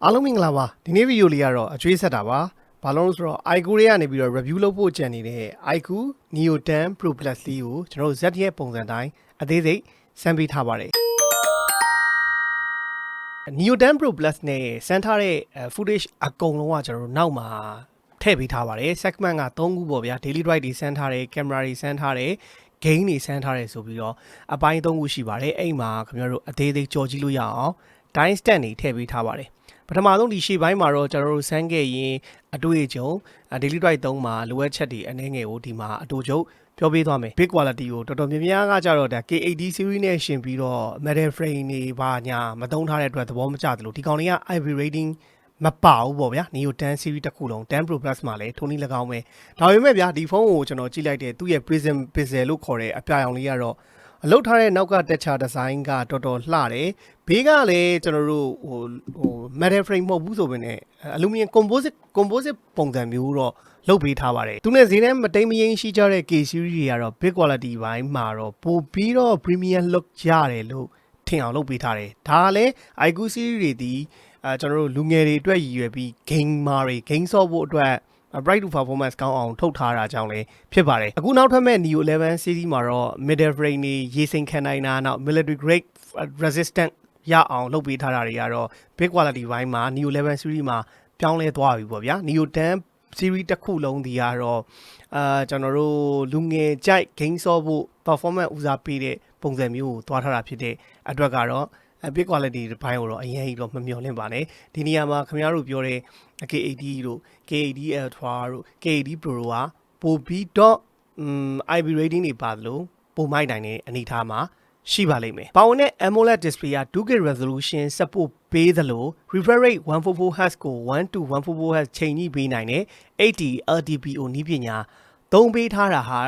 အားလုံးမင်္ဂလာပါဒီနေ့ဗီဒီယိုလေးကတော့အကျွေးဆက်တာပါဘာလို့လဲဆိုတော့ iQOO တွေကနေပြီးတော့ review လုပ်ဖို့ကြံနေတဲ့ iQOO Neo 10 Pro Plus လေးကိုကျွန်တော်တို့ Z ရဲ့ပုံစံတိုင်းအသေးစိတ်စမ်းပေးထားပါတယ် Neo 10 Pro Plus နဲ့စမ်းထားတဲ့ footage အကုန်လုံးကကျွန်တော်တို့နောက်မှာထည့်ပေးထားပါတယ် segment က3ခုပေါ့ဗျာ daily drive တွေစမ်းထားတယ် camera တွေစမ်းထားတယ် gain တွေစမ်းထားတယ်ဆိုပြီးတော့အပိုင်း3ခုရှိပါတယ်အဲ့မှာခင်ဗျားတို့အသေးစိတ်ကြော်ကြည့်လို့ရအောင် time stamp တွေထည့်ပေးထားပါတယ်ပထမဆုံးဒီရှေ့ပိုင်းမှာတော့ကျွန်တော်တို့စမ်းခဲ့ရင်အတွေ့အကြုံ daily drive 3မှာလိုအပ်ချက်တွေအနည်းငယ်ကိုဒီမှာအတူချုပ်ပြောပေးသွားမယ် big quality ကိုတော်တော်များများကကြတော့ဒါ K80 series နဲ့ရှင်ပြီးတော့ metal frame တွေဘာညာမသုံးထားတဲ့အတွက်သဘောမကျသလိုဒီကောင်တွေက IP rating မပါဘူးပေါ့ဗျာ Neo 10 series တစ်ခုလုံး10 Pro Plus မှာလည်းထုံးနည်း၎င်းပဲဒါပေမဲ့ဗျာဒီဖုန်းကိုကျွန်တော်ကြည့်လိုက်တဲ့သူ့ရဲ့ prism pixel လို့ခေါ်တဲ့အပြာရောင်လေးကတော့အလုပ်ထားတဲ့နောက်ကတက်ချာဒီဇိုင်းကတော်တော်လှတယ်ဘေးကလည်းကျွန်တော်တို့ဟို metal frame မဟုတ်ဘူးဆိုပေမဲ့ aluminum composite ပုံစံမျိုးတော့လုပ်ပေးထားပါတယ်သူနဲ့ဈေးနဲ့မတိမ်မယိမ်းရှိကြတဲ့ K series တွေကတော့ big quality ဘိုင်းမှာတော့ပိုပြီးတော့ premium look ရတယ်လို့ထင်အောင်လုပ်ပေးထားတယ်ဒါကလည်း iQOO series တွေဒီကျွန်တော်တို့လူငယ်တွေအတွက်ရည်ရွယ်ပြီး gamer တွေ game ဆော့ဖို့အတွက် bright to performance ကောင်းအောင်ထုတ်ထားတာကြောင့်လည်းဖြစ်ပါတယ်အခုနောက်ထပ်မဲ့ Neo 11 series မှာတော့ middle frame တွေရေစိမ်ခံနိုင်တာနောက် military grade resistant ရအောင်လုပ်ပေးထားတာတွေကတော့ big quality ဘိုင်းမှာ Neo 11 series မှာပြောင်းလဲသွားပြီပေါ့ဗျာ Neo 10 series တစ်ခုလုံးဒီကတော့ကျွန်တော်တို့လူငယ်ကြိုက် game ဆော့ဖို့ performance ဦးစားပေးတဲ့ပုံစံမျိုးကိုသွားထားတာဖြစ်တဲ့အတွက်ကတော့big quality ဘိုင်းကိုတော့အရင်ကြီးတော့မမျှော်လင့်ပါနဲ့ဒီနေရာမှာခင်ဗျားတို့ပြောတဲ့ K80 တို့ K80 Ultra တို့ K80 Pro တို့ကပိုပြီးတော့IP rating တွေပါသလိုပိုမိုက်နိုင်တဲ့အနေအထားမှာရှိပါလိမ့်မယ်။ပါဝင်တဲ့ AMOLED display က 2K resolution support ပေးသလို refresh rate 144Hz ကို 1 to 144Hz ချိန်ညှိပေးနိုင်တဲ့ 80 LTPO နည်းပညာသုံးပေးထားတာဟာ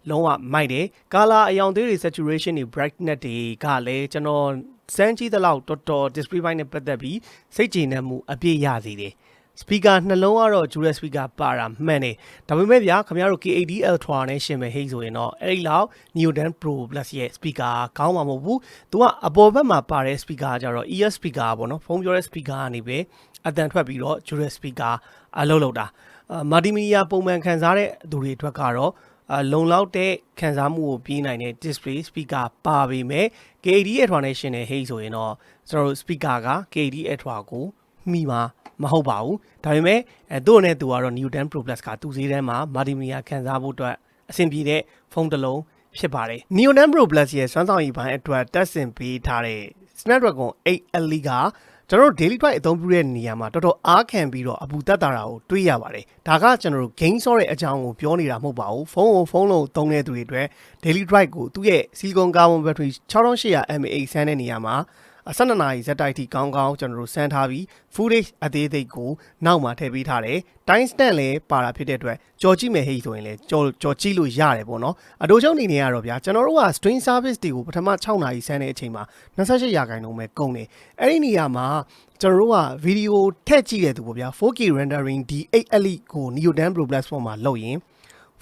လုံးဝမိုက်တယ်။ color အရောင်သေးတွေ saturation တွေ brightness တွေကလည်းကျွန်တော်စမ်းကြည့်သလောက်တော်တော် display ဘိုင်းနဲ့ပတ်သက်ပြီးစိတ်ကျေနပ်မှုအပြည့်ရစေတယ်။ speaker နှလုံးကတော့ dual speaker ပါတာမှန်တယ်ဒါပေမဲ့ဗျာခင်ဗျားတို့ K80 Ultra နဲ့ရှင်မဲ့ဟိဆိုရင်တော့အဲ့ဒီလောက် Neo 10 Pro Plus ရဲ့ speaker ကောင်းမှာမဟုတ်ဘူးသူကအပေါ်ဘက်မှာပါတဲ့ speaker ကြတော့ ear speaker ပေါ့နော်ဖုန်းပြောတဲ့ speaker ကနေပဲအတန်ထွက်ပြီးတော့ dual speaker အလုပ်လုပ်တာmultimedia ပုံမှန်ခံစားတဲ့သူတွေအတွက်ကတော့လုံလောက်တဲ့ခံစားမှုကိုပြေးနိုင်တဲ့ display speaker ပါပေမဲ့ K80 Ultra နဲ့ရှင်တဲ့ဟိဆိုရင်တော့ကျွန်တော်တို့ speaker က K80 Ultra ကိုမိမှာမဟုတ်ပါဘူးဒါပေမဲ့သူ့နဲ့သူကတော့ Neo 10 Pro Plus ကသူ့ဈေးထဲမှာ multimedia ခံစားဖို့အတွက်အဆင်ပြေတဲ့ဖုန်းတစ်လုံးဖြစ်ပါတယ် Neo 10 Pro Plus ရဲ့စွမ်းဆောင်ရည်ပိုင်းအတွက်တက်ဆင်ပေးထားတဲ့ Snapdragon 8 Elite ကကျွန်တော်တို့ daily drive အသုံးပြုတဲ့နေရာမှာတော်တော်အားခံပြီးတော့အပူတက်တာကိုတွေးရပါတယ်ဒါကကျွန်တော်တို့ game ဆော့တဲ့အကြောင်းကိုပြောနေတာမဟုတ်ပါဘူးဖုန်းလုံးသုံးတဲ့သူတွေအတွက် daily drive ကိုသူ့ရဲ့ silicon carbon battery 6800 mAh ဆန်းတဲ့နေရာမှာ12နာရီဇက်တိုက်ထိကောင်းကောင်းကျွန်တော်တို့စမ်းထားပြီး footage အသေးစိတ်ကိုနောက်မှာထည့်ပေးထားတယ် time stamp လည်းပါတာဖြစ်တဲ့အတွက်ကြော်ကြည့်မယ်ဟိဆိုရင်လည်းကြော်ကြည့်လို့ရတယ်ပေါ့နော်အတိုးချုံနေနေရတော့ဗျာကျွန်တော်တို့က stream service တွေကိုပထမ6နာရီစမ်းတဲ့အချိန်မှာ28ရာခိုင်နှုန်းပဲကုန်တယ်အဲ့ဒီနေရာမှာကျွန်တော်တို့ကဗီဒီယိုထည့်ကြည့်တဲ့သူပေါ့ဗျာ 4K rendering D8 Elite ကို Neo 10 Pro Plus ပေါ်မှာလုပ်ရင်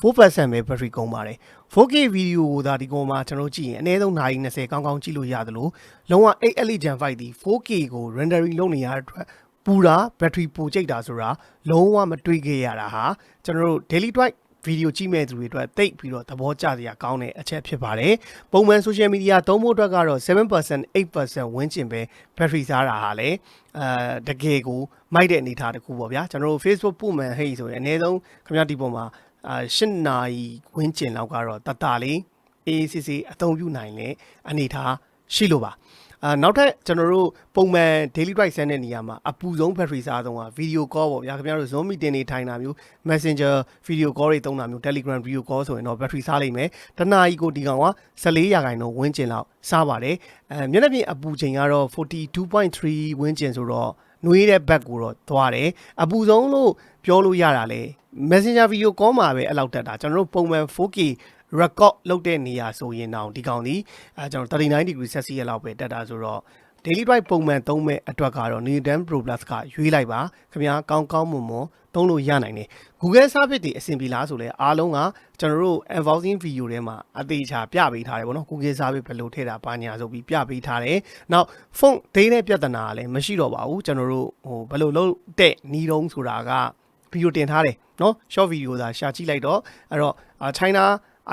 4% ပဲ battery ကုန်ပါတယ် 4K ဗီဒီယိုကိုဒါဒီကောင်မှာကျွန်တော်ကြည့်ရင်အနည်းဆုံးနာရီ20ကောင်းကောင်းကြည့်လို့ရတယ်လို့လုံးဝ 8 Elite Gen 5ဒီ 4K ကို rendering လုပ်နေရတဲ့အတွက်ပူတာ battery ပိုကျိတ်တာဆိုတာလုံးဝမတွေးခဲ့ရတာဟာကျွန်တော်တို့ daily drive ဗီဒီယိုကြည့်မဲ့သူတွေအတွက်တိတ်ပြီးတော့သဘောကျစရာကောင်းတဲ့အချက်ဖြစ်ပါတယ်ပုံမှန် social media သုံးဖို့အတွက်ကတော့ 7% 8% ဝန်းကျင်ပဲ battery စားတာဟာလည်းတကယ်ကိုမိုက်တဲ့အနေအထားတစ်ခုပေါ့ဗျာကျွန်တော်တို့ Facebook ပုံမှန်ဟိဆိုရင်အနည်းဆုံးခင်ဗျားဒီပုံမှာ8နာရီဝန်းကျင်လောက်ကတော့တတလေးအေးစစ်စစ်အသုံးပြုနိုင်တဲ့အနေအထားရှိလို့ပါနောက်ထပ်ကျွန်တော်တို့ပုံမှန် daily drive ဆန်းတဲ့နေရာမှာအပူဆုံး battery စားဆုံးက video call ပေါ့ဗျာခင်ဗျားတို့ Zoom meeting တွေထိုင်တာမျိုး Messenger video call တွေသုံးတာမျိုး Telegram video call ဆိုရင်တော့ battery စားလိမ့်မယ်တနာရီကိုဒီကောင်က14ရာခိုင်နှုန်းဝန်းကျင်လောက်စားပါတယ်မျက်နှာပြင်အပူချိန်ကတော့ 42.3 ဝန်းကျင်ဆိုတော့နှွေးတဲ့ဘက်ကိုတော့သွားတယ်အပူဆုံးလို့ပြောလို့ရတာလေ Messenger video call မှာပဲအဲ့လောက်တက်တာကျွန်တော်တို့ပုံမှန် 4K record လုပ်တဲ့နေရာဆိုရင်တော့ဒီကောင်ဒီကျွန်တော်39 degree Celsius လောက်ပဲတက်တာဆိုတော့ daily drive ပုံမှန်သုံးမဲ့အတွက်ကတော့ Neodan Pro Plus ကရွေးလိုက်ပါခင်ဗျာကောင်းမွန်သုံးလို့ရနိုင်တယ် Google Service တွေအဆင်ပြေလားဆိုလဲအားလုံးကကျွန်တော်တို့ unboxing video ထဲမှာအသေးချာပြပေးထားတယ်ပေါ့နော် Google Service ဘယ်လိုထည့်တာပါညာဆိုပြီးပြပေးထားတယ်နောက် phone ဒိန်းတဲ့ပြဿနာကလည်းမရှိတော့ပါဘူးကျွန်တော်တို့ဘယ်လိုလုပ်တဲ့နီးတုံးဆိုတာက video တင်ထားတယ်နော် short video သာရှာကြည့်လိုက်တော့အဲ့တော့ China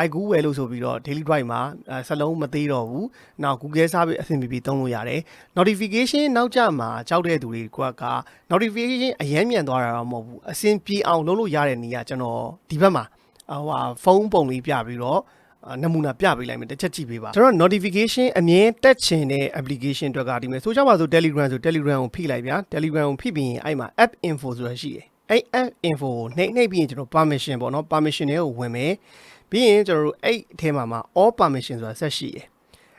iGoo ဝယ်လို့ဆိုပြီးတော့ daily drive မှာစလုံးမသေးတော့ဘူးနောက် Google Service အဆင်ပြေသုံးလို့ရတယ် notification နောက်ကျမှာကြောက်တဲ့သူတွေက notification အရင်မြန်သွားတာတော့မဟုတ်ဘူးအဆင်ပြေအောင်လုပ်လို့ရတဲ့နေရာကျွန်တော်ဒီဘက်မှာဖုန်းပုံလေးပြပြီးတော့နမူနာပြပေးလိုက်မယ်တစ်ချက်ကြည့်ပေးပါကျွန်တော် notification အမြင်တက်ချင်တဲ့ application တွေကဒီမဲ့ဆိုကြပါစို့ Telegram ဆို Telegram ကိုဖိလိုက်ဗျာ Telegram ကိုဖိပြီးရင်အဲ့မှာ app info ဆိုတာရှိတယ်အဲ့ app info ကိုနှိပ်ပြီးရင်ကျွန်တော် permission ပေါ့နော် permission တွေကိုဝင်မယ်ပြီးရင်ကျွန်တော်တို့အဲ့အထဲမှာ all permission ဆိုတာဆက်ရှိတယ်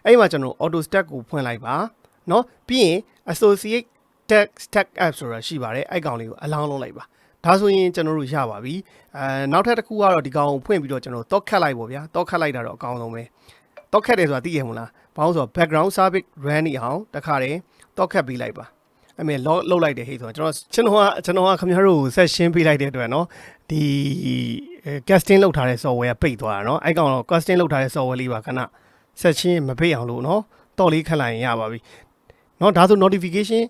အဲ့မှာကျွန်တော် auto stack ကိုဖွင့်လိုက်ပါเนาะပြီးရင် associate stack app ဆိုတာရှိပါတယ်အဲ့ကောင်လေးကိုအလောင်းလုံးလိုက်ပါဒါဆိုရင်ကျွန်တော်တို့ရပါပြီနောက်ထပ်တစ်ခုကတော့ဒီကောင်ကိုဖွင့်ပြီးတော့ကျွန်တော်တော့ခတ်လိုက်ပေါ့ဗျာတော့ခတ်လိုက်တာတော့အကောင်းဆုံးပဲတော့ခတ်တယ်ဆိုတာသိရမလားဘာလို့ဆိုတော့ background service run နေအောင်တခါတည်းတော့ခတ်ပေးလိုက်ပါအဲ့မဲ့လောက်လိုက်တယ်ဟိဆိုတော့ကျွန်တော်ကခင်ဗျားတို့ဆက်ရှင်းပေးလိုက်တဲ့အတွက်เนาะဒီ casting လုပ်ထားတဲ့ software ကပိတ်သွားတာเนาะအဲ့ကောင်တော့ casting လုပ်ထားတဲ့ software လေးပါခဏဆက်ရှင်းမပိတ်အောင်လို့เนาะတော့လေးခက်လိုက်ရင်ရပါပြီเนาะဒါဆို notification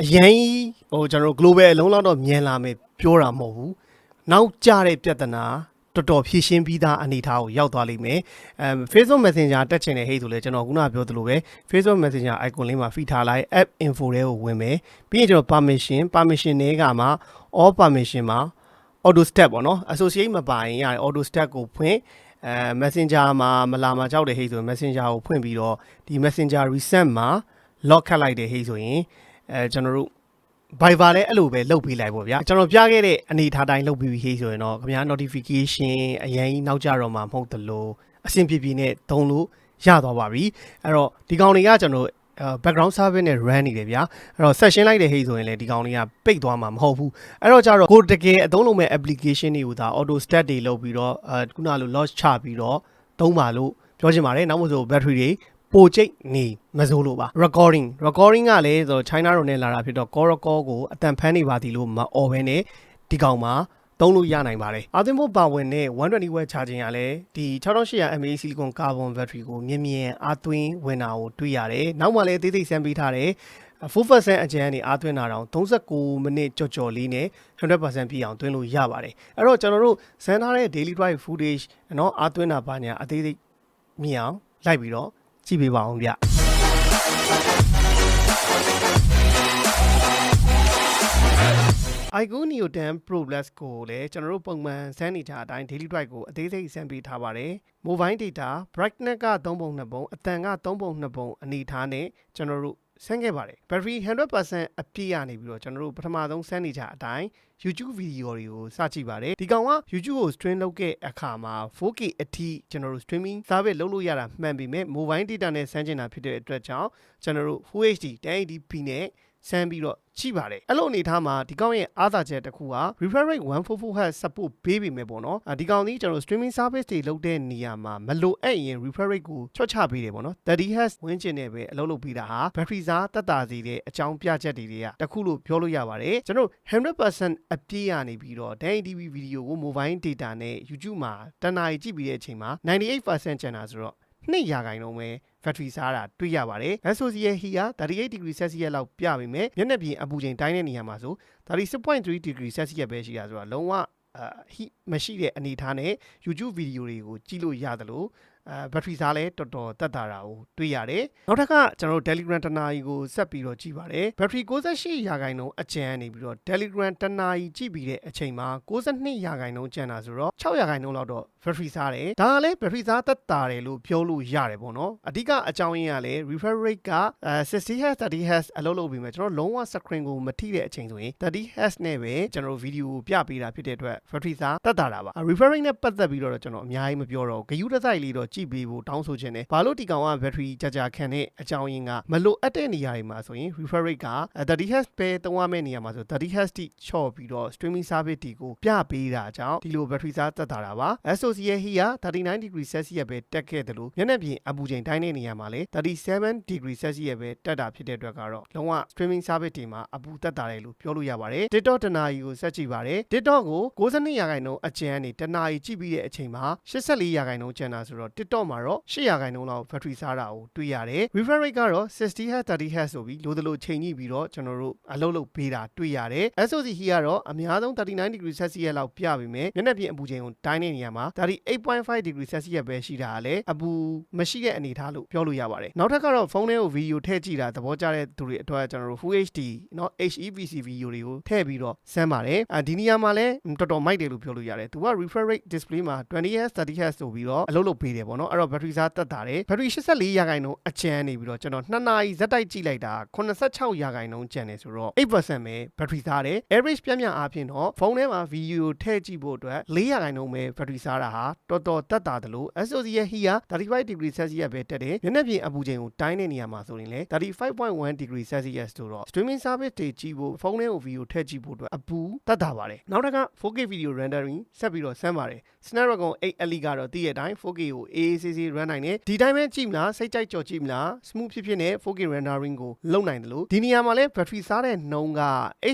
အရင်ကျွန်တော် global အလုံးလောက်တော့မြန်လာမယ်ပြောတာမဟုတ်ဘူးနောက်ကြတဲ့ပြဿနာတော်တော်ဖြည့်ရှင်းပြီးသားအနေထားကိုရောက်သွားလိမ့်မယ်Facebook Messenger တက်ချင်တဲ့ဟိဆိုလဲကျွန်တော်ခုနပြောသလိုပဲ Facebook Messenger icon လေးမှာ feed ထားလိုက် app info တွေကိုဝင်မယ်ပြီးရင်ကျွန်တော် permission တွေကမှာ all permission မှာ auto step ပေါ့နော် associate မပါရင်ရတယ် auto step ကိုဖွင့်Messenger မှာမလာမှာကြောက်တဲ့ဟိဆိုရင် Messenger ကိုဖွင့်ပြီးတော့ဒီ Messenger recent မှာ lock ခတ်လိုက်တဲ့ဟိဆိုရင်ကျွန်တော်တို့Viber လည်းအဲ့လိုပဲလုပ်ပေးလိုက်ပေါ့ဗျာကျွန်တော်ပြခဲ့တဲ့အနေထားတိုင်းလုပ်ပြီးဟေးဆိုရင်တော့ခင်ဗျာ notification အရင်နောက်ကြတော့မှမဟုတ်သလိုအဆင်ပြေနဲ့သုံးလို့ရသွားပါပြီအဲ့တော့ဒီကောင်တွေကကျွန်တော်background service နဲ့ run နေတယ်ဗျာအဲ့တော့ session လိုက်တဲ့ဟေးဆိုရင်လည်းဒီကောင်တွေကပိတ်သွားမှာမဟုတ်ဘူးအဲ့တော့ကျတော့ကိုတကယ်အသုံးလုံးမဲ့ application တွေကိုဒါ auto start တွေလုပ်ပြီးတော့ခုနလို launch ချပြီးတော့သုံးပါလို့ပြောချင်ပါတယ်နောက်မှဆို battery တွေပိုချိတ်နေမစိုးလို့ပါ recording ကလည်းဆို China တို့နဲ့လာတာဖြစ်တော့ call ကိုအတန်ဖမ်းနေပါသည်လို့မအော်ဘဲနဲ့ဒီကောင်မှာသုံးလို့ရနိုင်ပါတယ်အာသင်ဖို့ပါဝင်တဲ့120 watt charging ကလည်းဒီ 6800 mAh silicon carbon battery ကိုမြင်အားသွင်းဝင်တာကိုတွေ့ရတယ်နောက်မှလည်းသေးဆန်းပေးထားတယ် 4% အကျန်းနေအားသွင်းတာတောင်39မိနစ်ကြော်လေးနဲ့ 100% ပြည့်အောင်သွင်းလို့ရပါတယ်အဲ့တော့ကျွန်တော်တို့စမ်းထားတဲ့ daily drive footage เนาะအားသွင်းတာပါညာအသေးမြင်အောင်လိုက်ပြီးတော့ကြည့်ပေးပါအောင်ဗျiGoo Neodan Pro Plus ကိုလည်းကျွန်တော်တို့ပုံမှန်စမ်းနေကြအတိုင်း daily drive ကိုအသေးစိတ်စမ်းပေးထားပါတယ် mobile data brightness က3ပုံ2ပုံအသံက3ပုံ2ပုံအနေထားနဲ့ကျွန်တော်တို့ဆန်းခဲ့ပါတယ် battery 100% အပြည့်ရနေပြီးတော့ကျွန်တော်တို့ပထမဆုံးစမ်းနေကြအတိုင်း YouTube ဗီဒီယိုတွေကိုစကြည့်ပါတယ်ဒီကောင်က YouTube ကို stream လုပ်ခဲ့အခါမှာ 4K အထိကျွန်တော်တို့ streaming service လုပ်လို့ရတာမှန်ပေမဲ့ mobile data နဲ့စမ်းချင်တာဖြစ်တဲ့အတွက်ကြောင့်ကျွန်တော်တို့ Full HD 1080p နဲ့စမ်းပြီးတော့ကြည့်ပါတယ်အဲ့လိုအနေထားမှာဒီကောင်ရဲ့အားသာချက်တစ်ခုက refresh rate 144Hz support ပေးပေမဲ့ပေါ့နော်ဒီကောင်ကြီးကျွန်တော် streaming service တွေလုပ်တဲ့နေရာမှာမလိုအပ်ရင် refresh rate ကိုချော့ချပေးတယ်ပေါ့နော် 30Hz ဝန်းကျင်နဲ့ပဲအလုပ်လုပ်ပေးတာဟာ battery စားတက်တာစီတဲ့အကြောင်းပြချက်တွေကတခုလို့ပြောလို့ရပါတယ်ကျွန်တော် 100% အပြည့်ရနေပြီးတော့ 1080p ဗီဒီယိုကို mobile data နဲ့ YouTube မှာတနားရီကြည့်ပြီးတဲ့အချိန်မှာ 98% ကျန်တာဆိုတော့2%ပဲ battery စားတာတွေ့ရပါတယ် SOC ရဲ့ heat က 38 degree Celsius လောက်ပြပေမဲ့မျက်နှာပြင်အပူချိန်တိုင်းတဲ့နေရာမှာဆို 36.3 degree Celsius ပဲရှိတာဆိုတော့လုံးဝheat မရှိတဲ့အနေအထားနဲ့ YouTube ဗီဒီယိုတွေကိုကြည့်လို့ရတယ်လို့battery စားလဲတော်တော်တက်တာကိုတွေ့ရတယ်နောက်ထပ်ကကျွန်တော်တို့ Telegram တနာရီကိုဆက်ပြီးတော့ကြည့်ပါတယ် battery 68%အကျန်နေပြီးတော့ Telegram တနာရီကြည့်ပြီးတဲ့အချိန်မှာ92%ကျန်တာဆိုတော့6%လောက်တော့ battery စားတယ်ဒါကလည်း battery စားတက်တာတယ်လို့ပြောလို့ရတယ်ပေါ့နော်အဓိကအကြောင်းရင်းကလည်း refresh rate က60Hz 30Hz အလုပ်လုပ်ပြီးမှကျွန်တော်လုံးဝ screen ကိုမထိတဲ့အချိန်ဆိုရင် 30Hz နဲ့ပဲကျွန်တော်ဗီဒီယိုပြပေးတာဖြစ်တဲ့အတွက် battery စားတက်တာပါ refresh rate နဲ့ပတ်သက်ပြီးတော့ကျွန်တော်အများကြီးမပြောတော့ဂရုတစိုက်လေးတော့ကြည့်ပေးဖို့တောင်းဆိုခြင်းနဲ့ဘာလို့ဒီကောင်က battery ကြာခံတဲ့အကြောင်းရင်းကမလိုအပ်တဲ့နေရာတွေမှာဆိုရင် refresh rate က 30Hz ပဲသုံးရမယ့်နေရာမှာဆို 30Hz တိချော့ပြီးတော့ streaming service တွေကိုပြပေးတာကြောင့်ဒီလို battery စားတက်တာပါ SOC SOC ရဲ့ heat က39 degree Celsius ပဲတက်ခဲ့တယ်လို့မျက်နှာပြင်အပူချိန်တိုင်းတဲ့နေရာမှာလေ37 degree Celsius ပဲတက်တာဖြစ်တဲ့အတွက်ကတော့လုံးဝ streaming service တွေမှာအပူတက်တာတယ်လို့ပြောလို့ရပါတယ် TikTok တနာရီကိုဆက်ကြည့်ပါတယ် TikTok ကို62ရာခိုင်နှုန်းအကျန်နေတနာရီကြည့်ပြီးတဲ့အချိန်မှာ84ရာခိုင်နှုန်းကျန်တာဆိုတော့ TikTok မှာတော့8ရာခိုင်နှုန်းလောက် battery စားတာကိုတွေ့ရတယ် refresh rate ကတော့60Hz 30Hz ဆိုပြီးလိုသလိုချိန်ကြည့်ပြီးတော့ကျွန်တော်တို့အလုပ်လုပ်ပေးတာတွေ့ရတယ် SOC heat ကတော့အများဆုံး39 degree Celsius လောက်ပြပေမဲ့မျက်နှာပြင်အပူချိန်ကိုတိုင်းတဲ့နေရာမှာ38.5 degree Celsius ပဲရှိတာလေအပူမရှိတဲ့အနေအထားလို့ပြောလို့ရပါတယ်နောက်ထပ်ကတော့ဖုန်းထဲကိုဗီဒီယိုထည့်ကြည့်တာသဘောကျတဲ့သူတွေအတွက်ကျွန်တော်တို့ Full HD เนาะ HEVC ဗီဒီယိုတွေကိုထည့်ပြီးတော့စမ်းပါတယ်ဒီနေရာမှာလည်းတော်တော်မိုက်တယ်လို့ပြောလို့ရတယ်သူက refresh rate display မှာ 20Hz 30Hz ဆိုပြီးတော့အလုပ်လုပ်ပေးတယ်ပေါ့နော်အဲ့တော့ battery စားတက်တာတယ် battery 84ရာခိုင်နှုန်းအကျန်နေပြီးတော့ကျွန်တော်2နာရီဇက်တိုက်ကြည့်လိုက်တာ86ရာခိုင်နှုန်းကျန်နေဆိုတော့ 8% ပဲ battery စားတယ် average ပြပြအားဖြင့်တော့ဖုန်းထဲမှာဗီဒီယိုထည့်ကြည့်ဖို့အတွက်4ရာခိုင်နှုန်းပဲ battery စားတာဟာတော်တော်တက်တာတယ်လို့ SOC ရဲ့ heat က35 degree Celsius ပဲတက်တယ်မျက်နှာပြင်အပူချိန်ကိုတိုင်းတဲ့နေရာမှာဆိုရင်လေ35.1 degree Celsius ဆိုတော့ streaming service တွေကြည့်ဖို့ဖုန်းထဲကိုဗီဒီယိုထည့်ကြည့်ဖို့အတွက်အပူတက်တာပါတယ်နောက်တစ်ခါ 4K video rendering ဆက်ပြီးတော့စမ်းပါတယ် Snapdragon 8 Elite ကတော့တည့်ရဲ့အတိုင်း 4K ကို AACC run နိုင်တယ်ဒီတိုင်းပဲကြည့်မလားစိတ်ကြိုက်ကြော်ကြည့်မလား smooth ဖြစ်ဖြစ်နဲ့ 4K rendering ကိုလုပ်နိုင်တယ်လို့ဒီနေရာမှာလဲ battery စားတဲ့နှုန်းက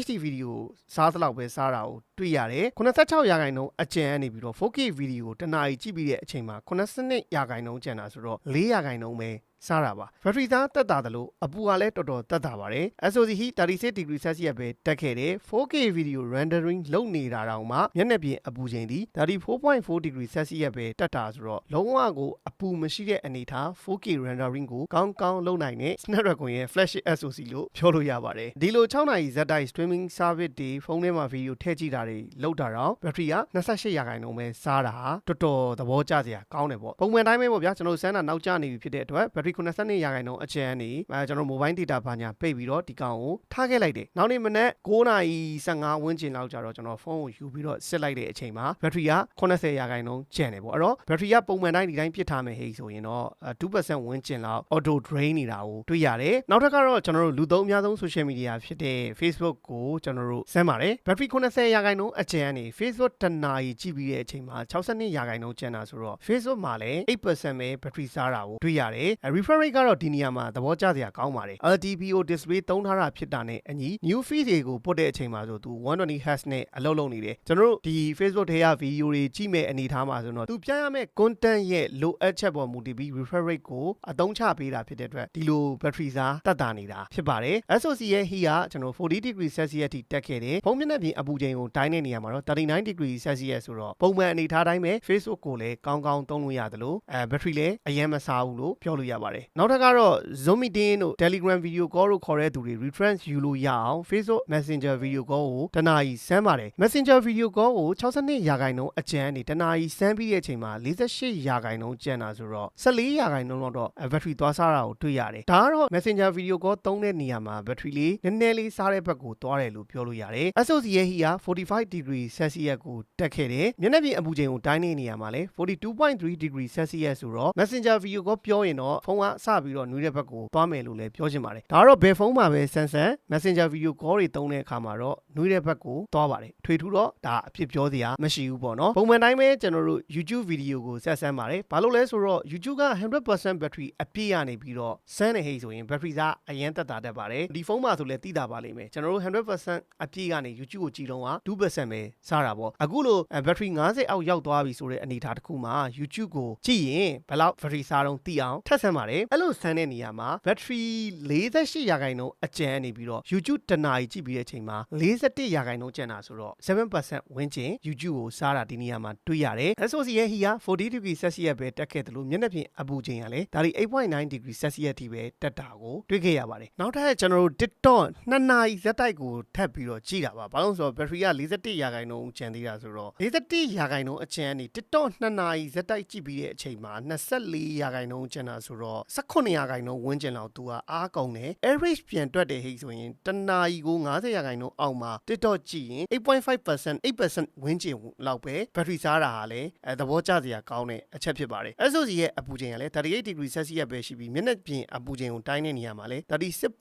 HD video စားသလောက်ပဲစားတာကိုတွေ့ရတယ်86ရာခိုင်နှုန်းအကျန်နေပြီးတော့ 4K video ကိုတနာရီကြည့်ပြီးတဲ့အချိန်မှာ82ရာခိုင်နှုန်းကျန်တာဆိုတော့4ရာခိုင်နှုန်းပဲစားတာပါ battery သားတက်တာတယ်လို့အပူကလည်းတော်တော်တက်တာပါတယ် SOC heat 36 degree Celsius ပဲတက်ခဲ့တယ် 4K video rendering လုပ်နေတာတောင်မှမျက်နှာပြင်အပူချိန်ဒီ 34.4 degree Celsius ပဲတက်တာဆိုတော့လုံးဝကိုအပူမရှိတဲ့အနေထား 4K rendering ကိုကောင်းကောင်းလုပ်နိုင်တဲ့ Snapdragon ရဲ့ flagship SOC လို့ပြောလို့ရပါတယ်ဒီလို6နာရီဇက်တိုက် streaming service တွေဖုန်းထဲမှာဗီဒီယိုထည့်ကြည့်တာတွေလုပ်တာတော့ battery က28ရာခိုင်နှုန်းပဲစားတာတော်တော်သဘောကျစရာကောင်းတယ်ပေါ့ပုံမှန်တိုင်းပဲပေါ့ဗျာကျွန်တော်စမ်းတာနောက်ကျနေပြီဖြစ်တဲ့အတွက် battery 92ရာခိုင်နှုန်းအကျန်နေကျွန်တော် mobile data ဘာညာပိတ်ပြီးတော့ဒီကောင်ကိုထားခဲ့လိုက်တယ်နောက်နေ့မနက်9နာရီ15ဝန်းကျင်လောက်ကျတော့ကျွန်တော်ဖုန်းကိုယူပြီးတော့စစ်လိုက်တဲ့အချိန်မှာ battery က80ရာခိုင်နှုန်းကျန်နေပေါ့အဲ့တော့ battery ကပုံမှန်တိုင်းဒီတိုင်းပြစ်ထားမယ်ဟေ့ဆိုရင်တော့ 2% ဝန်းကျင်လောက် auto drain နေတာကိုတွေ့ရတယ်နောက်ထပ်ကတော့ကျွန်တော်တို့လူသုံးအများဆုံး social media ဖြစ်တဲ့ Facebook ကိုကျွန်တော်တို့စမ်းပါတယ် battery 80ရာခိုင်နှုန်းအကျန်နေ Facebook တနာရီကြည့်ပြီးတဲ့အချိန်မှာ62ရာခိုင်နှုန်းကျန်တာဆိုတော့ Facebook မှာလည်း 8% ပဲ battery စားတာကိုတွေ့ရတယ် refresh rate ကတော့ဒီနေရာမှာသဘောကျစရာကောင်းပါတယ် LTPO display သုံးထားတာဖြစ်တာနဲ့အညီ new feed တွေကိုပို့တဲ့အချိန်မှာဆိုသူ 120Hz နဲ့အလုပ်လုပ်နေတယ်ကျွန်တော်တို့ဒီ Facebook ထဲကဗီဒီယိုတွေကြည့်မဲ့အနေထားမှာဆိုတော့သူပြရမယ့် content ရဲ့လိုအပ်ချက်ပေါ်မူတည်ပြီး refresh rate ကိုအသုံးချပေးတာဖြစ်တဲ့အတွက်ဒီလို battery စားတက်တာနေတာဖြစ်ပါတယ် SOC ရဲ့ heat ကကျွန်တော်40 degree Celsius ထိတက်ခဲ့တယ်ဖုန်းမျက်နှာပြင်အပူချိန်ကိုတိုင်းတဲ့နေရာမှာတော့39 degree Celsius ဆိုတော့ပုံမှန်အနေထားတိုင်းပဲ Facebook ကိုလည်းကောင်းကောင်းသုံးလို့ရတယ်လို့battery လည်းအရင်မစားဘူးလို့ပြောလို့ရပါတယ်နောက်ထပ်ကတော့ Zoom meeting တို့ Telegram video call တို့ခေါ်တဲ့သူတွေ reference ယူလို့ရအောင် Facebook Messenger video call ကိုတနာရီစမ်းပါတယ် Messenger video call ကို62ရာခိုင်နှုန်းအကျန်နေတနာရီစမ်းပြီးတဲ့အချိန်မှာ48ရာခိုင်နှုန်းကျန်တာဆိုတော့14ရာခိုင်နှုန်းတော့ battery သွားစားတာကိုတွေ့ရတယ်ဒါကတော့ Messenger video call သုံးတဲ့နေရာမှာ battery လေးနည်းနည်းလေးစားတဲ့ဘက်ကိုသွားတယ်လို့ပြောလို့ရတယ် SOC ရဲ့ heat က45 degree Celsius ကိုတက်ခဲ့တယ်မျက်နှာပြင်အပူချိန်ကိုတိုင်းတဲ့နေရာမှာလည်း42.3 degree Celsius ဆိုတော့ Messenger video call ပြောရင်တော့ဖုန်းကစပြီးတော့နှွေးတဲ့ဘက်ကိုသွားမယ်လို့လည်းပြောချင်ပါတယ်ဒါကတော့ဘယ်ဖုန်းမှာပဲဆန်းဆန်း Messenger video call တွေသုံးတဲ့အခါမှာတော့နှွေးတဲ့ဘက်ကိုသွားပါတယ်ထွေထူးတော့ဒါအဖြစ်ပြောစရာမရှိဘူးပေါ့နော်ပုံမှန်တိုင်းပဲကျွန်တော်တို့ YouTube video ကိုဆက်ဆန်းပါတယ်ဘာလို့လဲဆိုတော့ YouTube က 100% battery အပြည့်ရနေပြီးတော့စမ်းနေဟိဆိုရင် battery စားအရင်တက်တာတက်ပါတယ်ဒီဖုန်းမှာဆိုလည်းသိတာပါလိမ့်မယ်ကျွန်တော်တို့ 100% အပြည့်ကနေ YouTube ကိုကြည့်တော့က 2% ပဲစားတာပေါ့အခုလို battery 50အောက်ရောက်သွားပြီဆိုတဲ့အနေအထားတစ်ခုမှာ YouTube ကိုကြည့်ရင်ဘယ်လောက် battery စားတော့သိအောင်ထပ်ဆန်းပါတယ်အဲ့လိုဆန်းတဲ့နေရာမှာ battery 48ရာခိုင်နှုန်းအကျန်နေပြီးတော့ YouTube တနာရီကြည့်ပြီးတဲ့အချိန်မှာ41ရာခိုင်နှုန်းကျန်တာဆိုတော့ 7% ဝန်းကျင် YouTube ကိုစားတာဒီနေရာမှာတွေ့ရတယ် SOC ရဲ့ heat က40 degree Celsius ပဲတက်ခဲ့တယ်လို့မျက်နှာပြင်အပူချိန်ကလည်းဒါဒီ 8.9 degree Celsius ထိပဲတက်တာကိုတွေ့ခဲ့ရပါတယ်နောက်ထပ်ကျွန်တော်တို့ TikTok 2နာရီဇက်တိုက်ကိုထပ်ပြီးတော့ကြည့်တာပါဘာလို့ဆိုတော့ battery က41ရာခိုင်နှုန်းကျန်သေးတာဆိုတော့41ရာခိုင်နှုန်းအကျန်နေ TikTok 2နာရီဇက်တိုက်ကြည့်ပြီးတဲ့အချိန်မှာ24ရာခိုင်နှုန်းကျန်တာဆိုတော့ တော့18ရာခိုင်နှုန်းဝန်းကျင်လောက်သူကအားကုန်တယ် average ပြန်တွက်တယ်ဟိဆိုရင်တနာရီကို90ရာခိုင်နှုန်းအောက်မှာ TikTok ကြည့်ရင် 8.5% 8% ဝန်းကျင်လောက်ပဲ battery စားတာဟာလည်းသဘောကျစရာကောင်းတဲ့အချက်ဖြစ်ပါတယ် SOC ရဲ့အပူချိန်ကလည်း38 degree Celsius ပဲရှိပြီးမျက်နှာပြင်အပူချိန်ကိုတိုင်းတဲ့နေရာမှာလည်း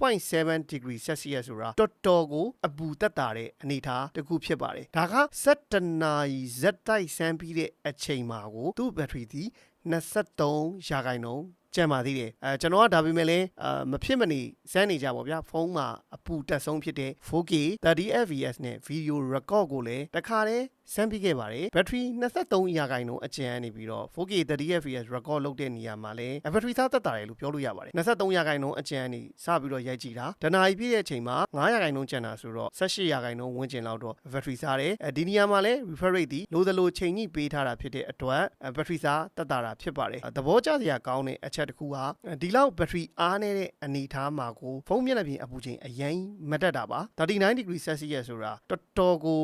36.7 degree Celsius ဆိုတာတော်တော်ကိုအပူတက်တာတဲ့အနေထားတစ်ခုဖြစ်ပါတယ်ဒါက17နာရီဇက်တိုက်ဆန်းပြီးတဲ့အချိန်မှာကိုသူ့ battery ဒီ23ရာခိုင်နှုန်းကျန်ပါသေးတယ်ကျွန်တော်ကဒါပေမဲ့လည်းမဖြစ်မနေစမ်းနေကြပါဗျာဖုန်းမှာအပူတက်ဆုံးဖြစ်တဲ့ 4K 30fps နဲ့ video record ကိုလည်းတခါတည်းစမ်းပြီးခဲ့ပါတယ် battery 23ရာခိုင်နှုန်းအကျန်နေပြီးတော့ 4K 30fps record လုပ်တဲ့နေရာမှာလည်း battery သားတက်တာတယ်လို့ပြောလို့ရပါတယ်23ရာခိုင်နှုန်းအကျန်နေစပြီးတော့ရိုက်ကြည့်တာတနာရီပြည့်တဲ့အချိန်မှာ9ရာခိုင်နှုန်းကျန်တာဆိုတော့18ရာခိုင်နှုန်းဝန်းကျင်လောက်တော့ battery စားတယ်ဒီနေရာမှာလည်း refresh rate ဒီလိုသလိုချိန်ညှိပေးထားတာဖြစ်တဲ့အတွက် battery စားတက်တာဖြစ်ပါတယ်သဘောကျစရာကောင်းတဲ့အချက်တစ်ခုဟာဒီလောက် battery အားနေတဲ့အနေထားမှာကိုဖုန်းမျက်နှာပြင်အပူချိန်အရင်မတက်တာပါ39 degree Celsius ဆိုတာတော်တော်ကို